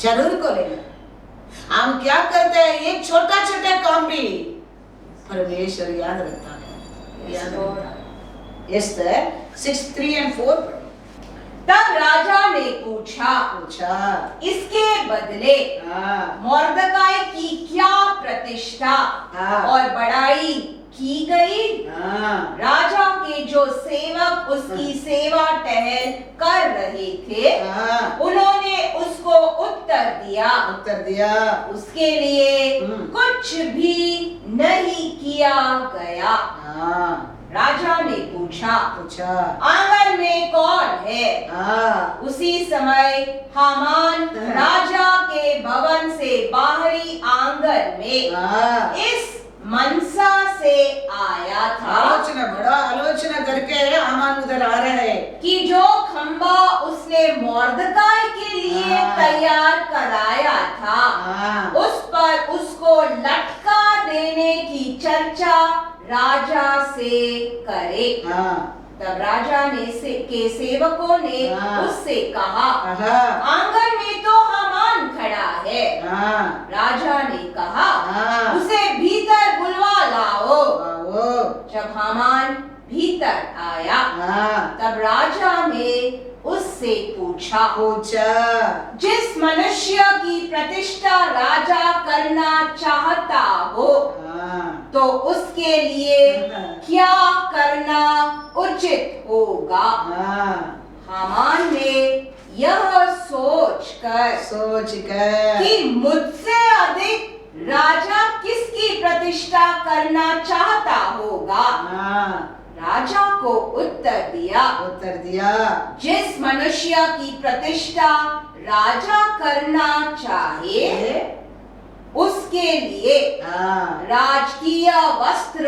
[SPEAKER 2] जरूर खोलेगा। हम क्या करते हैं? एक छोटा छोटा काम भी परमेश्वर याद रखता है, याद रखता है। एस्तर 6:3 और 4 पढ़ो।
[SPEAKER 3] तब राजा ने पूछा, इसके बदले मोर्दकाई की क्या प्रतिष्ठा और बड़ाई की गई? राजा के जो सेवक उसकी सेवा टहल कर रहे थे, उन्होंने उसको उत्तर दिया, उसके लिए कुछ भी नहीं किया गया। राजा ने पूछा, आंगन में कौन है? उसी समय हामान राजा के भवन से बाहरी आंगन में इस मनसा से आया था।
[SPEAKER 2] बड़ा आलोचना करके हामान उधर आ रहा है
[SPEAKER 3] कि जो खंबा उसने मोर्दकाई के लिए तैयार कराया था, उस पर उसको लटका देने की चर्चा राजा से करे। तब राजा ने के सेवकों ने उससे कहा, आंगन में तो हामान खड़ा है। राजा ने कहा, उसे भीतर बुलवा लाओ। जब हामान भीतर आया, तब राजा ने उससे पूछा, जिस मनुष्य की प्रतिष्ठा राजा करना चाहता हो, तो उसके लिए क्या करना उचित होगा? हामान ने यह सोचकर कि मुझसे अधिक राजा किसकी प्रतिष्ठा करना चाहता होगा, राजा को उत्तर दिया, जिस मनुष्य की प्रतिष्ठा राजा करना चाहे उसके लिए
[SPEAKER 2] हाँ
[SPEAKER 3] राजकीय वस्त्र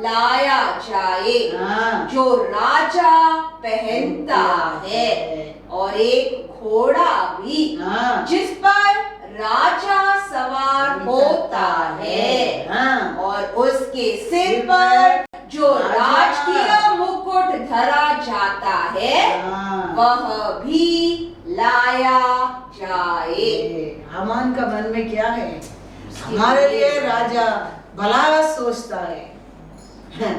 [SPEAKER 3] लाया जाए
[SPEAKER 2] हाँ।
[SPEAKER 3] जो राजा पहनता है, और एक घोड़ा भी
[SPEAKER 2] हाँ।
[SPEAKER 3] जिस पर राजा सवार होता है,
[SPEAKER 2] हाँ।
[SPEAKER 3] और उसके सिर पर जो राजकीय मुकुट धरा जाता है
[SPEAKER 2] हाँ।
[SPEAKER 3] वह भी लाया जाए।
[SPEAKER 2] हामान का मन में क्या है? हमारे लिए राजा भला सोचता है।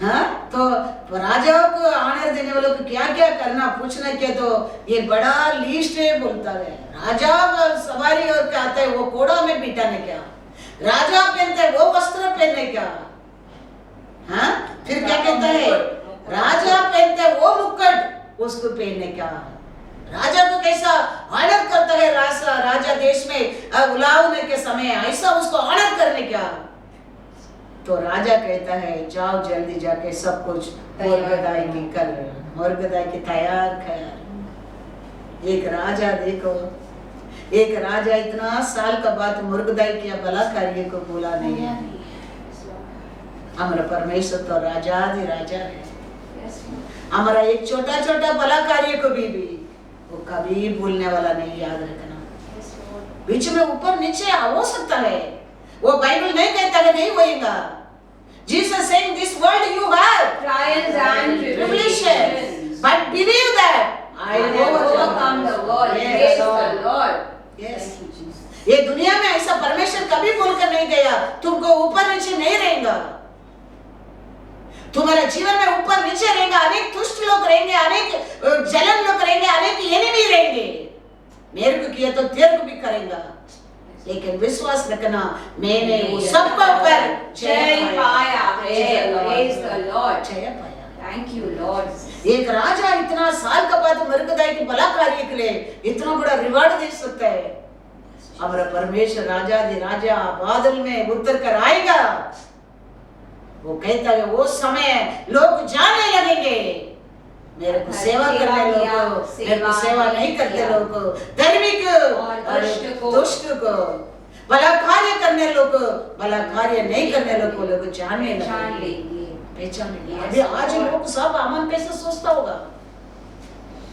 [SPEAKER 2] हाँ, तो राजाओं को ऑनर देने वालों को क्या क्या करना पूछना क्या, तो ये बड़ा लिस्ट है बोलता है। राजा सवारी और क्या आता है, वो घोड़ा में बिठाने क्या, राजा पहनते है वो वस्त्र पहनने क्या, हाँ फिर क्या कहता है, राजा पहनते है वो मुकुट उसको पहनने क्या, राजा को कैसा ऑनर करता है राजा देश में उलावने के समय ऐसा उसको ऑनर करने क्या। तो राजा कहता है जाओ जल्दी जाके सब कुछ मुर्गदाई की कर, मुर्गदाई की तैयार कर। एक राजा देखो, एक राजा इतना साल का बाद मुर्गदाई किया भला कार्य को बोला नहीं है। हमारा परमेश्वर तो राजा है। हमारा एक छोटा छोटा भला कार्य को भी वो कभी भूलने वाला नहीं, याद रखना। बीच में ऊपर नीचे हो सकता है, वो बाइबल नहीं कहता है नहीं होएगा। Jesus saying this world you have
[SPEAKER 3] trials and
[SPEAKER 2] tribulations, but believe that I
[SPEAKER 3] overcome the world. Praise the Lord.
[SPEAKER 2] Yes. ये दुनिया में ऐसा परमेश्वर कभी बोलकर नहीं गया तुमको ऊपर नीचे नहीं रहेगा। तुम्हारा जीवन में ऊपर नीचे रहेगा, अनेक दुष्ट लोग रहेंगे, अनेक जलन लोग रहेंगे, अनेक एनिमी रहेंगे। मेरे को किया तो तेरे को भी करेगा, लेकिन विश्वास रखना मैंने वो सबको ऊपर
[SPEAKER 3] जय पाया है। Praise the Lord.
[SPEAKER 2] जय पाया।
[SPEAKER 3] Thank you Lord.
[SPEAKER 2] एक राजा इतना साल का बाद मुर्गदाई के भला कार्य के लिए इतना बड़ा रिवार्ड दे सकता है। हमारा परमेश्वर राजा दे राजा बादल में उतर कर आएगा। वो कहता है वो समय लोग जानने लगेंगे मेरे को सेवा करने लोगों, मेरे को सेवा नहीं करते लोगों, धार्मिक और दुष्ट को, भला कार्य करने लोगों, भला कार्य नहीं करने लोग जानने लगेंगे, पहचानेंगे। अभी आज लोग सब अमन कैसे सोचता होगा,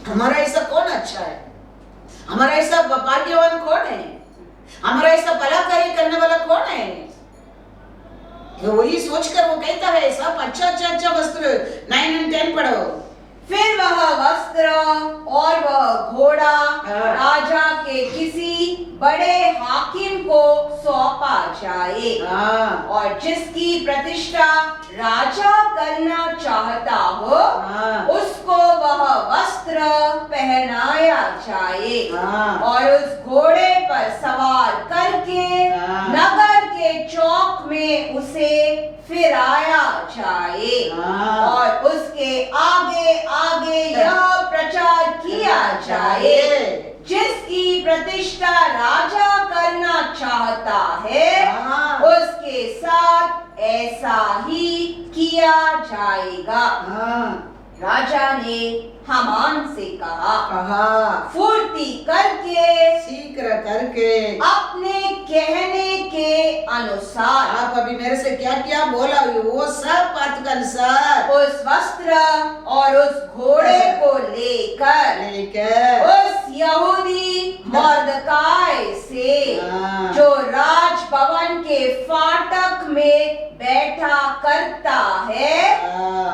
[SPEAKER 2] हमारा ऐसा कौन अच्छा है, हमारा ऐसा भाग्यवान कौन है, हमारा ऐसा भला कार्य करने वाला कौन है। वही सोचकर वो कहता है सब अच्छा वस्त्र 9 और 10 पढ़ो।
[SPEAKER 3] फिर वह वस्त्र और वह घोड़ा राजा के किसी बड़े हाकिम को सौंपा जाए, और जिसकी प्रतिष्ठा राजा करना चाहता हो उसको वह वस्त्र पहनाया जाए, और उस घोड़े पर सवार करके नगर के चौक में उसे फिराया जाए, और उसके आगे आगे यह प्रचार किया जाए जिसकी प्रतिष्ठा राजा करना चाहता है उसके साथ ऐसा ही किया जाएगा। राजा ने हामान से कहा फुर्ती करके
[SPEAKER 2] शीघ्र करके
[SPEAKER 3] अपने कहने के अनुसार,
[SPEAKER 2] आप अभी मेरे से क्या क्या बोला वो सब बात के अनुसार
[SPEAKER 3] उस वस्त्र और उस घोड़े को लेकर उस यहूदी मर्दकाय से जो राजभवन के फाटक में बैठा करता है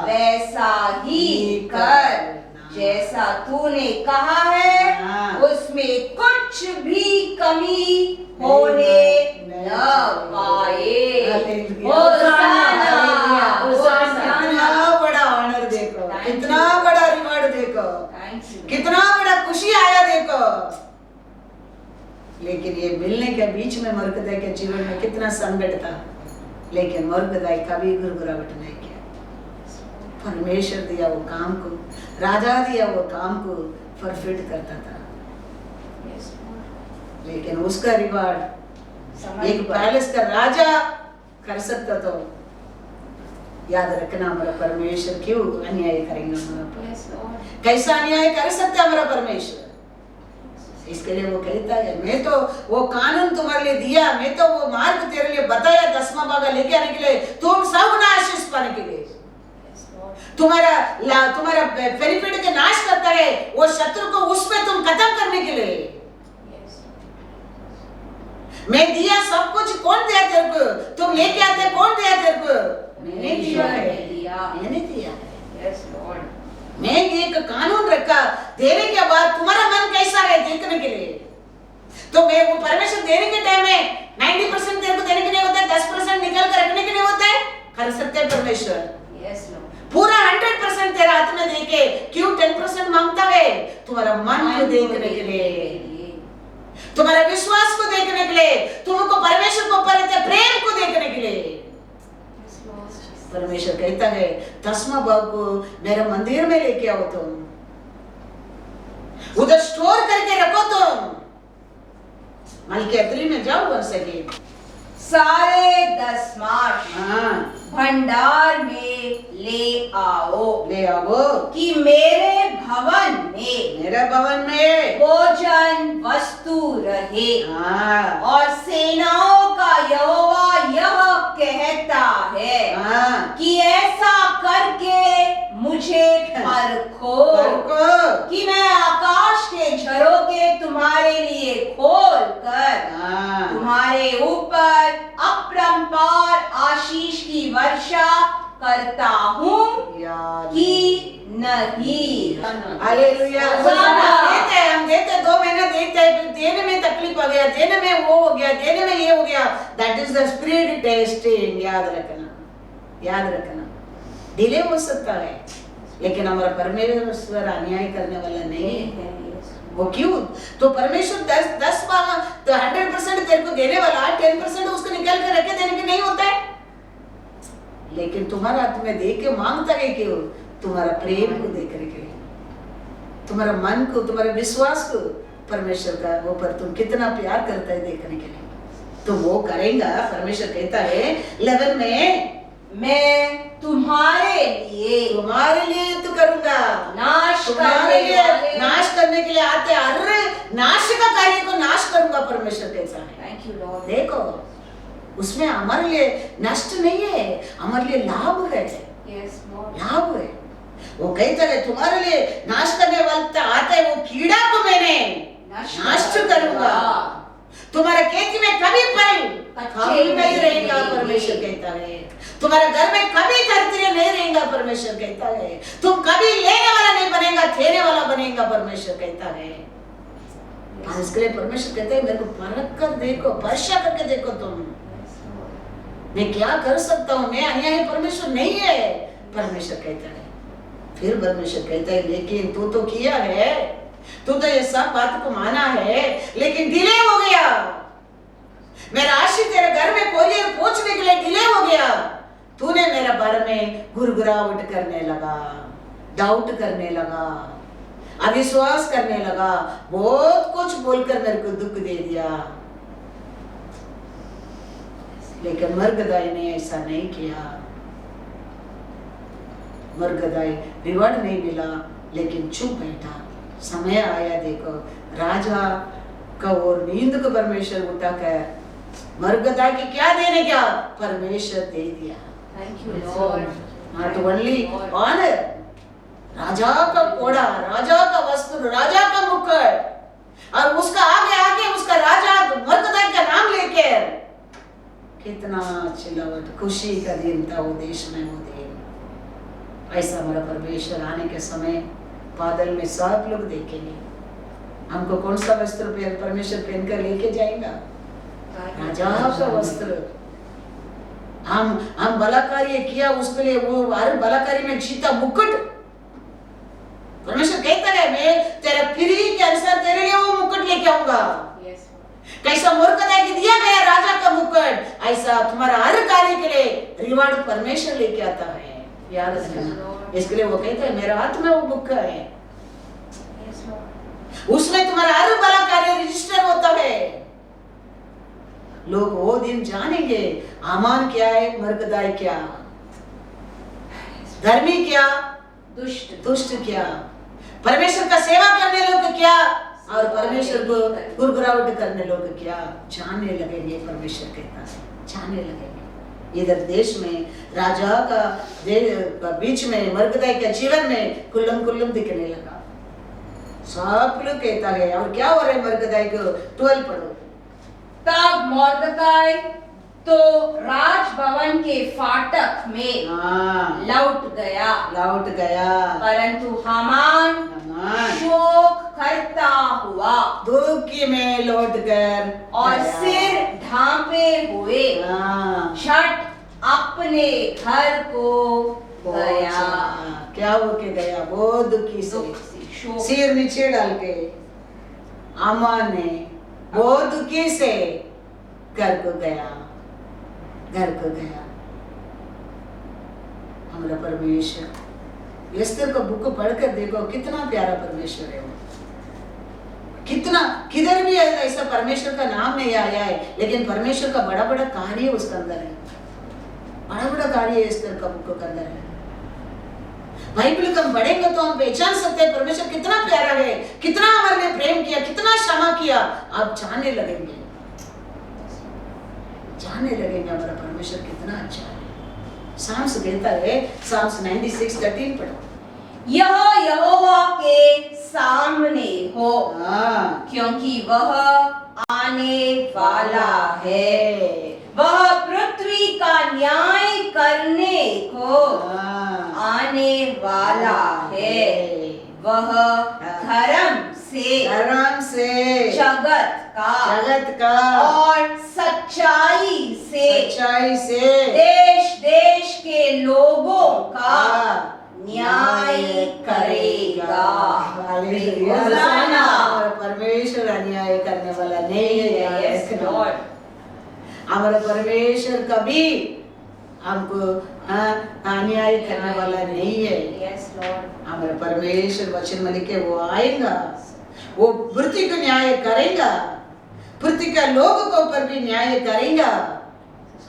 [SPEAKER 3] वैसा ही कर, जैसा तूने कहा है उसमें कुछ भी कमी होने न पाए।
[SPEAKER 2] कितना बड़ा ऑनर देखो, कितना बड़ा रिवॉर्ड देखो, कितना बड़ा खुशी आया देखो। लेकिन ये मिलने के बीच में मुर्गदाई के जीवन में कितना संकट था, लेकिन मुर्गदाई कभी गुरगुराहट नहीं किया। परमेश्वर दिया वो काम को, राजा दिया वो काम को परफेक्ट करता था। लेकिन उसका रिवार्ड एक पैलेस का राजा कर सकता, तो याद रखना हमारा परमेश्वर क्यों अन्याय करेंगे हमारा पर, कैसा अन्याय कर सकता हमारा परमेश्वर। इसके लिए वो कहता है मैं तो वो कानून तुम्हारे लिए दिया, मैं तो वो मार्ग तेरे लिए बताया 10वां भाग लेके आने के लिए, तुम सब ना आशीष पाने के लिए। तुम्हारा बेनिफिट के नाश करता है वो शत्रु को, उसमें तुम खत्म करने के लिए। मैं दिया सब कुछ, कौन दिया तेरे को? तुम लेके आते कौन दिया तेरे को? मैंने दिया है, मैंने दिया है। मैं एक कानून रखा, देने के बाद तुम्हारा मन कैसा है देखने के लिए। तो मैं वो परमेश्वर देने के टाइम में 90% तेरे को देने के नहीं होता है, 10% निकाल कर रखने के नहीं होता है। कर सकते हैं परमेश्वर पूरा 100% तेरे हाथ में देके, क्यों 10% मांगता है? तुम्हारा मन को देखने के लिए, तुम्हारा विश्वास को देखने के लिए, तुमको परमेश्वर को ऊपर प्रेम को देखने के लिए। परमेश्वर कहता है 10वां भाग को मेरे मंदिर में लेके आओ, तुम उधर स्टोर करके रखो, तुम मलकिया 3 में जाओ बन सके
[SPEAKER 3] सारे दशमांश भंडार में ले आओ कि मेरे भवन में भोजन वस्तु रहे। और सेनाओं का यहोवा यह कहता है कि ऐसा करके मुझे परखो कि मैं आकाश के झरोखे तुम्हारे लिए खोल कर तुम्हारे ऊपर अपरंपार आशीष की वर्षा करता हूँ कि नहीं।
[SPEAKER 2] हालेलुया। हम देते 2 महीने देते हैं, देने में तकलीफ आ गया, देने में वो हो गया, देने में ये हो गया। That is the spirit testing. याद रखना डिले हो सकता है, लेकिन हमारा परमेश्वर अन्याय करने वाला नहीं है। वो क्यों? तो परमेश्वर 10 भाग तो 100% तेरे को देने वाला, 10% उसको निकाल कर रखे देने के नहीं होता है। लेकिन तुम्हारा हाथ में देख के मांगता है क्यों? तुम्हारा प्रेम को देखने के लिए, तुम्हारा मन को, तुम्हारे विश्वास को परमेश्वर का ऊपर तुम कितना प्यार करता है देखने के लिए। तो वो करेगा। परमेश्वर कहता है 11 में
[SPEAKER 3] मैं तुम्हारे लिए
[SPEAKER 2] तो करूंगा। नाश करने के लिए आते, अरे नाश का कार्य को नाश करूंगा परमेश्वर कहता है।
[SPEAKER 3] Thank you Lord.
[SPEAKER 2] देखो उसमें हमारे लिए नष्ट नहीं है, हमारे लिए लाभ है। लाभ है। वो कहता है तुम्हारे लिए नाश करने वाला आता है, वो कीड़ा को मैंने नष्ट करूंगा। तुम्हारे खेती में कभी फल नहीं रहेगा परमेश्वर कहता है। तुम्हारे घर में कभी धरती नहीं रहेगा परमेश्वर कहता है। तुम कभी लेने वाला नहीं बनेगा, देने वाला बनेगा परमेश्वर कहता है। इसके लिए परमेश्वर कहता है मेरे को परख कर देखो, वर्षा करके देखो तुम, मैं क्या कर सकता हूँ। मैं अन्यायी परमेश्वर नहीं है परमेश्वर कहता है। फिर परमेश्वर कहता है लेकिन तू तो किया है, तू तो ये सब बात को माना है, लेकिन डिले हो गया। मेरा आशीष तेरे घर में कोरियर पहुंचने के लिए डिले हो गया। तूने मेरे बारे में गुरगुराहट करने लगा, डाउट करने लगा, अविश्वास करने लगा, बहुत कुछ बोलकर मेरे को दुख दे दिया। लेकिन मरगदाई ने ऐसा नहीं किया। मरगदाई रिवॉर्ड नहीं मिला, लेकिन चुप बैठा। समय आया देखो राजा का और नींद को परमेश्वर उठाकर मरगदाई की क्या देने क्या परमेश्वर दे दिया।
[SPEAKER 3] Thank you lord.
[SPEAKER 2] Not only honour, राजा का कोड़ा, राजा का वस्त्र, राजा का मुकुट, और उसका आगे उसका राजा मरगदाई का नाम लेकर कितना चिल्लावट, खुशी का दिन था वो देश में। वो दिन ऐसा हमारा परमेश्वर आने के समय बादल में सब लोग देखेंगे। हमको कौन सा वस्त्र परमेश्वर पहनकर लेके जाएगा? राजा का वस्त्र। हम बलाकारी किया उसके लिए, वो हर बलाकारी में जीता मुकुट। परमेश्वर कहता है मैं तेरा फ्री के अनुसार तेरे लिए वो मुकुट लेके आऊंगा। कैसा मूर्खता की दिया गया राजा का मुकुट, ऐसा तुम्हारा हर कार्य के लिए रिवार्ड परमेश्वर लेके आता है। याद रखना। इसके लिए वो कहते हैं मेरे हाथ में वो बुक है, उसमें तुम्हारा हर बड़ा कार्य रजिस्टर होता है। लोग वो दिन जानेंगे आमान क्या है, मरगदाई क्या, धर्मी क्या, दुष्ट क्या, परमेश्वर का सेवा करने लोग क्या, और परमेश्वर को गुरगुरावट करने लोग क्या जानने लगेंगे, परमेश्वर कहता है जानने लगेंगे। इधर देश में राजा का बीच में मरकदाई के जीवन में कुल्लम दिखने लगा। सब लोग कहता है और क्या हो रहा है मरकदाई को 12 पढ़ो।
[SPEAKER 3] तब मोर्दकाई तो राजभवन के फाटक में लौट गया, परंतु हामान शोक करता हुआ
[SPEAKER 2] दुखी में लौट कर
[SPEAKER 3] और सिर ढांपे हुए छठ अपने घर को गया।
[SPEAKER 2] क्या हो के गया? बहुत दुखी से सिर नीचे डाल के आमान ने बहुत दुखी से घर को गया। हमारा परमेश्वर एस्तर का बुक पढ़कर देखो कितना प्यारा परमेश्वर है वो। कितना किधर भी ऐसा परमेश्वर का नाम नहीं आया है, लेकिन परमेश्वर का बड़ा बड़ा कार्य उसके अंदर है। बड़ा कार्य एस्तर का बुक के अंदर है। बाइबल को हम पढ़ेंगे तो हम पहचान सकते हैं परमेश्वर कितना प्यारा है, कितना हमारे लिए प्रेम किया, कितना क्षमा किया। आप जानने लगेंगे हमारा परमेश्वर कितना अच्छा है। साम्स कहता है, साम्स 96:13 पढ़ो।
[SPEAKER 3] यह यहोवा के सामने हो, क्योंकि वह आने वाला है, वह पृथ्वी का न्याय करने को आने वाला है। वह धर्म से जगत का और सच्चाई से देश के लोगों का न्याय करेगा।
[SPEAKER 2] परमेश्वर अन्याय करने वाला नहीं है। हमारा परमेश्वर कभी हमको अन्याय करने वाला नहीं है। हमारा परमेश्वर वचन में लिखे वो आएगा, वो पृथ्वी को न्याय करेगा, पृथ्वी का लोगों के ऊपर भी न्याय करेगा।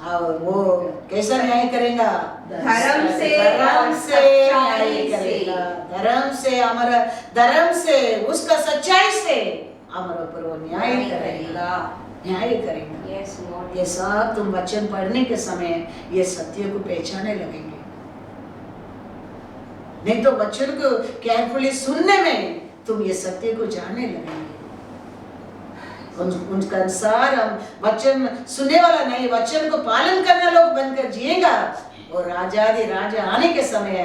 [SPEAKER 2] और वो कैसा न्याय करेगा?
[SPEAKER 3] धर्म से
[SPEAKER 2] न्याय करेगा। धर्म से उसका सच्चाई से हमारे ऊपर वो न्याय करेगा। ये सब तुम वचन पढ़ने के समय ये सत्य को पहचाने लगेंगे। नहीं तो वचन को केयरफुली सुनने में तुम ये सत्य को जानने लगेंगे। उनका अनुसार हम वचन सुनने वाला नहीं, वचन को पालन करने लोग बनकर जिएगा। और राजाधि राजा आने के समय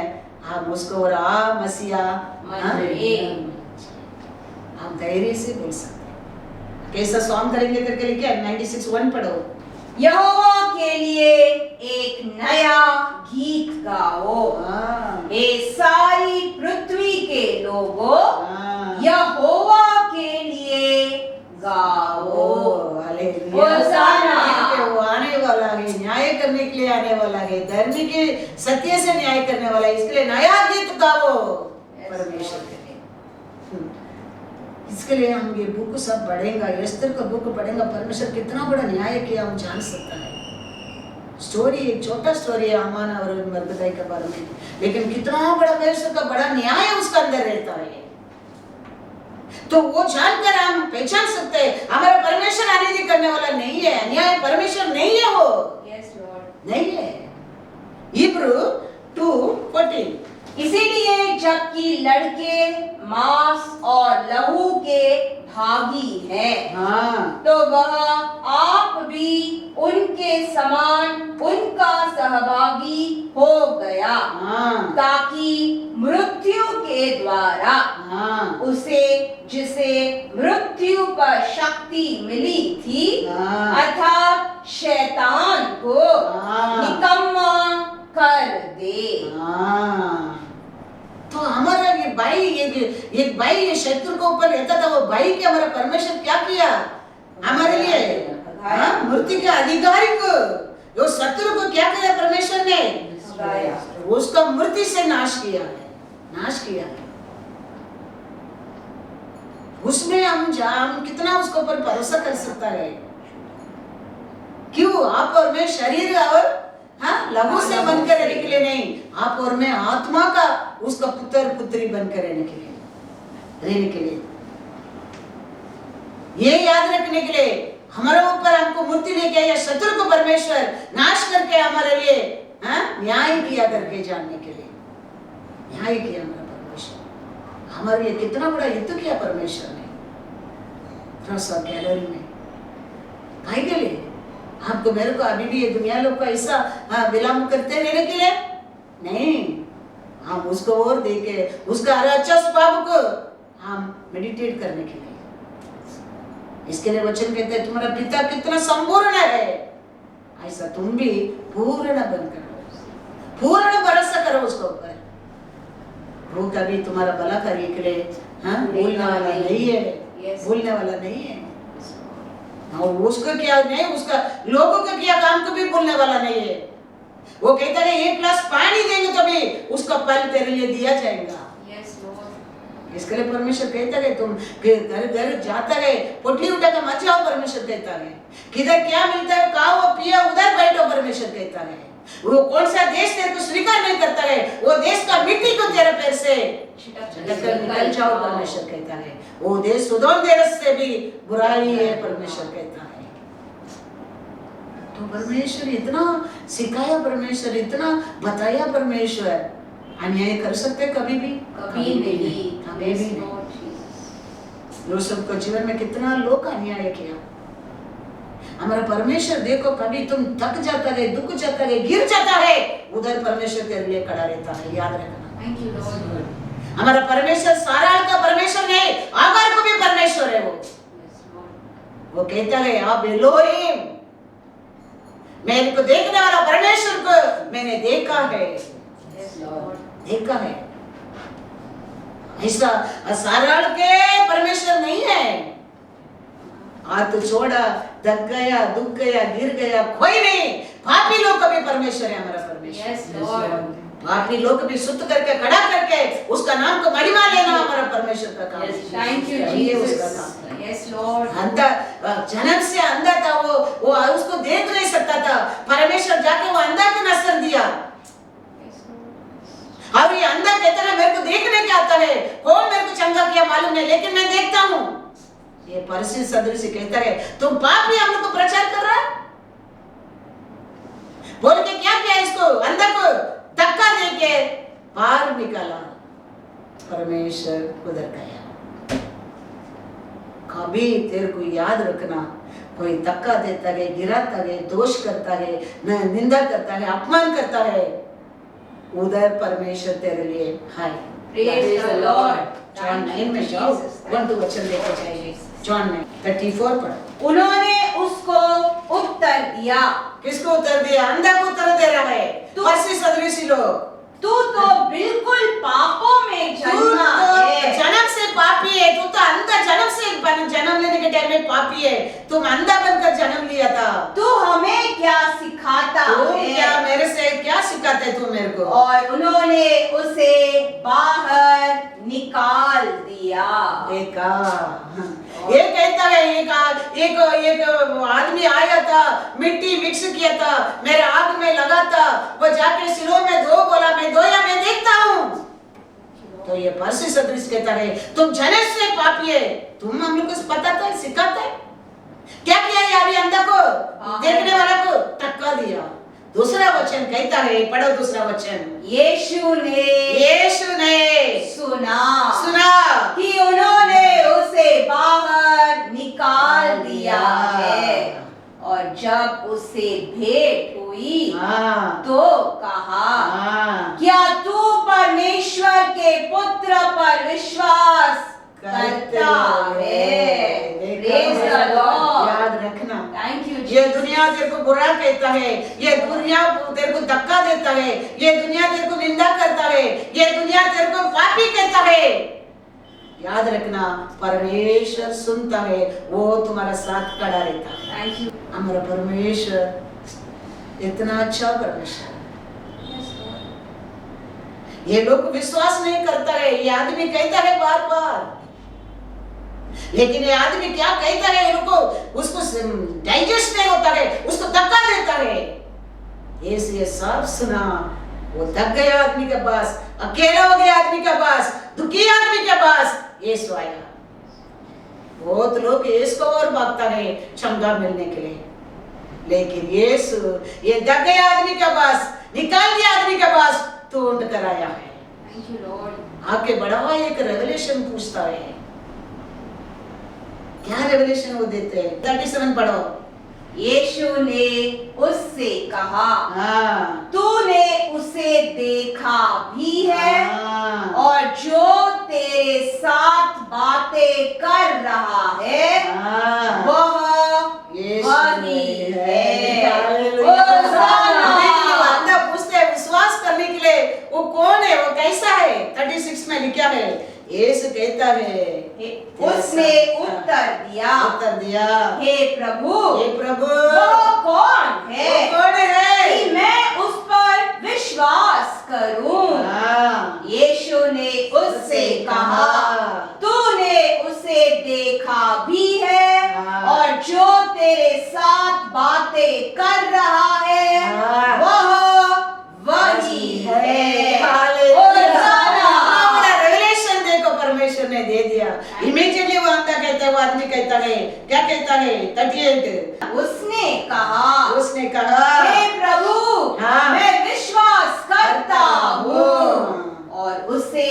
[SPEAKER 2] हम उसको और मसीहा हम धैर्य से बोल सकते हैं। कैसा सॉन्ग करेंगे करके लिखे 96:1 पढ़ो।
[SPEAKER 3] यहोवा के लिए एक नया गीत गाओ, ये सारी पृथ्वी के लोगों, यहोवा के लिए गाओ।
[SPEAKER 2] वो आने वाला है, न्याय करने के लिए आने वाला है, धर्मी के सत्य से न्याय करने वाला है। इसके लिए नया गीत गाओ परमेश्वर के लिए। इसके लिए हम ये बुक सब पढ़ेंगे, एस्तर का बुक पढ़ेंगे। परमेश्वर कितना बड़ा न्याय किया हम जान सकता है। स्टोरी एक छोटा स्टोरी है हामान और मरकदाई के बारे में, लेकिन कितना बड़ा परमेश्वर का बड़ा न्याय उसके अंदर रहता है। तो वो जानकर हम पहचान सकते हैं हमारा परमेश्वर अन्याय करने वाला नहीं है, अन्याय परमेश्वर नहीं है वो। नहीं है। इब्रू 2:14।
[SPEAKER 3] इसीलिए जबकि लड़के मांस और लहू के भागी हैं, तो वह आप भी उनके समान उनका सहभागी हो गया, ताकि मृत्यु के द्वारा उसे जिसे मृत्यु पर शक्ति मिली थी, अर्थात शैतान को निकम्मा कर दे।
[SPEAKER 2] तो हमारा ये भाई एक भाई ये शत्रु के ऊपर रहता था, वो भाई के हमारा परमेश्वर क्या किया हमारे लिए? मृत्यु के अधिकारी को, वो शत्रु को क्या किया परमेश्वर ने? उसका मृत्यु से नाश किया है। उसमें हम कितना उसके ऊपर भरोसा कर सकता है? क्यों? आप और मैं शरीर और लहू से बनकर रहने के लिए नहीं, आप और मैं आत्मा का उसका पुत्र पुत्री बनकर रहने के लिए। ये याद रखने के लिए हमारे ऊपर हमको मूर्ति लेके आया, शत्रु को परमेश्वर नाश करके हमारे लिए न्याय किया करके जानने के लिए न्याय किया हमारा परमेश्वर। हमारे लिए कितना बड़ा युद्ध किया परमेश्वर ने गैलरी में। भाई के लिए आपको मेरे को अभी भी ये दुनिया लोग का ऐसा विलंब करते रहने के लिए नहीं, हम उसको और देखे उसका अच्छा स्वभाव को हम मेडिटेट करने के लिए। इसके लिए वचन कहते हैं तुम्हारा पिता कितना संपूर्ण है, ऐसा तुम भी पूर्ण बन करो, पूर्ण भरोसा करो उसके ऊपर। वो कभी तुम्हारा भला करने के लिए भूलने वाला नहीं है, भूलने वाला नहीं है। और उसको क्या नहीं, उसका लोगों का किया काम को भी भूलने वाला नहीं है। वो कहता है एक गिलास पानी देंगे तो भी उसका फल तेरे लिए दिया जाएगा। इसके लिए परमेश्वर कहता है तुम घर घर जाता है पोटली उठा कर मत जाओ, परमेश्वर कहता है किधर क्या मिलता है खाओ पियो उधर बैठो, परमेश्वर कहता है। वो कौन सा देश तेरे को स्वीकार नहीं करता है, वो देश का मिट्टी को तेरे पैर से निकल जाओ, परमेश्वर कहता है। वो देश सुदोम देश से भी बुराई है, परमेश्वर कहता है। तो परमेश्वर इतना सिखाया, परमेश्वर इतना बताया, परमेश्वर अन्याय कर सकते कभी भी? कभी नहीं, कभी भी नहीं। यूसुफ को जीवन में कितना लोग अन्याय किया। हमारा परमेश्वर देखो कभी तुम थक जाता है, दुख जाता है, गिर जाता है, उधर परमेश्वर तेरे लिए खड़ा रहता है, याद रखना। Thank you Lord. हमारा परमेश्वर सारा का परमेश्वर नहीं, आगर को भी परमेश्वर है। वो कहता है आप एलोहिम, मेरे को देखने वाला परमेश्वर को मैंने देखा है, देखा है। ऐसा सारा के परमेश्वर नहीं है। हाथ छोड़ा, थक गया, दुख गया, गिर गया, कोई नहीं। पापी लोग का भी परमेश्वर है हमारा परमेश्वर। पापी लोग भी शुद्ध करके खड़ा करके उसका नाम को महिमा लेना हमारा परमेश्वर का काम है। Thank you Jesus. Yes Lord. अंधा जन्म से अंधा था, वो उसको देख नहीं सकता था, परमेश्वर जाके वो अंधा को नसर दिया। अब ये अंधा कहता है मेरे को देखने क्या आता है, कौन मेरे को चंगा किया मालूम नहीं, लेकिन मैं देखता हूँ। ये परिस्थिति सदृश कहता है तुम पापी हम लोग को प्रचार कर रहा है, बोल के क्या किया, इसको अंधा को धक्का देके बाहर निकाला, परमेश्वर उधर गया। कभी तेरे को याद रखना, कोई धक्का देता है, गिराता है, दोष करता है, निंदा करता है, अपमान करता है, उधर परमेश्वर तेरे लिए है। Praise the Lord. जॉन 9 में जाओ, 1-2 वचन लेकर जाइए। जॉन 9:34 पढ़ो।
[SPEAKER 3] उन्होंने उसको उत्तर दिया।
[SPEAKER 2] किसको उत्तर दिया? अंधा को उत्तर दे रहा है। फर्सी सदृशी लोग,
[SPEAKER 3] तू तो बिल्कुल पापों में जन्मा है,
[SPEAKER 2] जन्म से पापी है। तू तो अंधा जन्म से जन्म लेने के टाइम में पापी है, तुम अंधा बनकर जन्म लिया था।
[SPEAKER 3] तू हमें क्या सिखाता है?
[SPEAKER 2] क्या मेरे से क्या सिखाते तू मेरे को?
[SPEAKER 3] और उन्होंने उसे बाहर निकाल दिया।
[SPEAKER 2] देखा, ये कहता है एक आदमी आया था, मिट्टी मिक्स किया था, मेरे आग में लगा था, वो जाके सिलों में धो, बोला मैं धोया, मैं देखता हूँ। तो ये परसी सदृश कहता है तुम जन्म से पापी है, तुम हम लोग को पता था, सिखाता है। क्या किया है अभी अंधा को, देखने वाला को धक्का दिया। दूसरा वचन कहता है, पढ़ो दूसरा वचन।
[SPEAKER 3] यीशु ने सुना कि उन्होंने उसे बाहर निकाल दिया है, और जब उससे भेंट हुई तो कहा क्या तू परमेश्वर के पुत्र पर विश्वास करता है? Praise the Lord.
[SPEAKER 2] याद रखना,
[SPEAKER 3] थैंक यू।
[SPEAKER 2] ये दुनिया तेरे को बुरा कहता है, ये दुनिया तेरे को धक्का देता है, ये दुनिया तेरे को निंदा करता है, ये दुनिया तेरे को पापी कहता है। याद रखना परमेश्वर सुनता है, वो तुम्हारा साथ खड़ा रहता है।
[SPEAKER 3] Thank you.
[SPEAKER 2] हमारा परमेश्वर इतना अच्छा परमेश्वर। ये लोग विश्वास नहीं करता है, ये आदमी कहता है बार बार, लेकिन ये आदमी क्या कहता है, इनको उसको डाइजेस्ट नहीं होता है, उसको धक्का देता है। ये सब सुना, वो थक गया आदमी के पास, अकेला हो गया आदमी के पास, दुखी आदमी के पास यीशु आया। बहुत लोग यीशु को और भागता है क्षमा मिलने के लिए, लेकिन यीशु ये दगे आदमी के पास, निकाल दिया आदमी के पास ढूंढ कर आया है।
[SPEAKER 3] Thank you, Lord.
[SPEAKER 2] आके बड़ा हुआ एक रेवलेशन पूछता है। क्या रेवलेशन वो देते हैं? 37 पढ़ो।
[SPEAKER 3] यीशु ने उससे कहा,
[SPEAKER 2] हाँ,
[SPEAKER 3] तूने उसे देखा भी है
[SPEAKER 2] हाँ,
[SPEAKER 3] और जो तेरे साथ बातें कर रहा है
[SPEAKER 2] हाँ,
[SPEAKER 3] वह
[SPEAKER 2] यीशु
[SPEAKER 3] वही है।
[SPEAKER 2] हालेलुया।
[SPEAKER 3] होशाना।
[SPEAKER 2] देखिए, वो अंधा पूछते हैं विश्वास करने के लिए, वो कौन है, वो कैसा है? 36 में लिखा है, यीशु कहता है,
[SPEAKER 3] उसने उत्तर दिया, हे प्रभु, वो कौन है
[SPEAKER 2] वो कौन है?
[SPEAKER 3] कि मैं उस पर विश्वास करूं?
[SPEAKER 2] हाँ,
[SPEAKER 3] यीशु ने उससे कहा, तूने उसे देखा भी है
[SPEAKER 2] हाँ।
[SPEAKER 3] और जो तेरे साथ बातें कर रहा है
[SPEAKER 2] हाँ।
[SPEAKER 3] वह वही है। होशाना।
[SPEAKER 2] बड़ा रेवलेशन देखो परमेश्वर ने दे दिया। इमीडिएटली वो अंधा कहता है, वो आदमी कहता है, क्या कहता है? 38
[SPEAKER 3] उसने कहा, हे प्रभु,
[SPEAKER 2] हाँ।
[SPEAKER 3] मैं विश्वास करता हूँ,
[SPEAKER 2] हूँ।
[SPEAKER 3] और उसे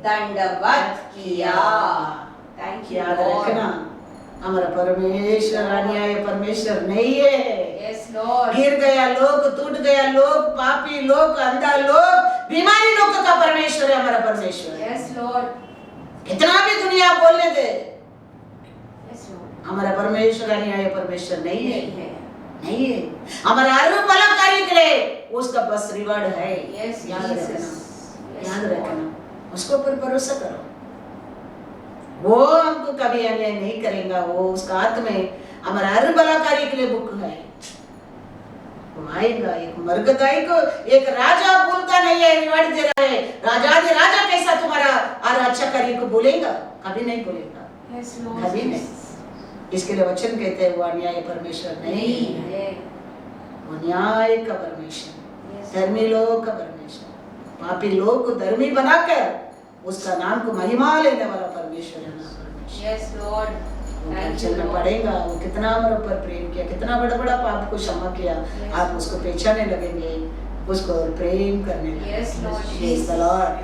[SPEAKER 3] दंडवत किया। थैंक यू
[SPEAKER 2] याद रखना, हमारा परमेश्वर अन्याय परमेश्वर नहीं है।
[SPEAKER 3] Yes Lord.
[SPEAKER 2] गिर गया लोग, टूट गया लोग, पापी लोग, अंधा लोग, बीमारी लोग का परमेश्वर है हमारा परमेश्वर।
[SPEAKER 3] Yes Lord.
[SPEAKER 2] कितना भी दुनिया बोलने दे,
[SPEAKER 3] यस लॉर्ड।
[SPEAKER 2] हमारा परमेश्वर अन्याय परमेश्वर नहीं है,
[SPEAKER 3] नहीं है।
[SPEAKER 2] नहीं है। हमारा हर भला कार्य करे उसका बस रिवार्ड है।
[SPEAKER 3] यस
[SPEAKER 2] याद रखना,
[SPEAKER 3] यस
[SPEAKER 2] याद रखना, उसके ऊपर भरोसा करो। वो हमको कभी अन्याय नहीं करेगा, वो उसका हाथ में हमारा हर भला कार्य के लिए बुक है। वो आएगा, एक मरगदाई को एक राजा बोलता नहीं है, रिवार्ड दे रहा है। राजा दे राजा कैसा तुम्हारा और अच्छा कार्य को बोलेगा? कभी नहीं बोलेगा,
[SPEAKER 3] यस लॉर्ड।
[SPEAKER 2] कभी नहीं। इसके लिए वचन कहते हैं वो अन्याय परमेश्वर नहीं है, वो न्याय का परमेश्वर, धर्मी लोग का परमेश्वर, पापी लोग को धर्मी बनाकर उसका नाम को महिमा लेने वाला परमेश्वर है हमारा परमेश्वर।
[SPEAKER 3] Yes Lord.
[SPEAKER 2] वो चलना पड़ेगा। वो कितना हमारे ऊपर प्रेम किया, कितना बड़ा बड़ा पाप को क्षमा किया। आप उसको पहचानने लगेंगे, उसको प्रेम करने लगेंगे।
[SPEAKER 3] Yes, Lord
[SPEAKER 2] Praise the Lord।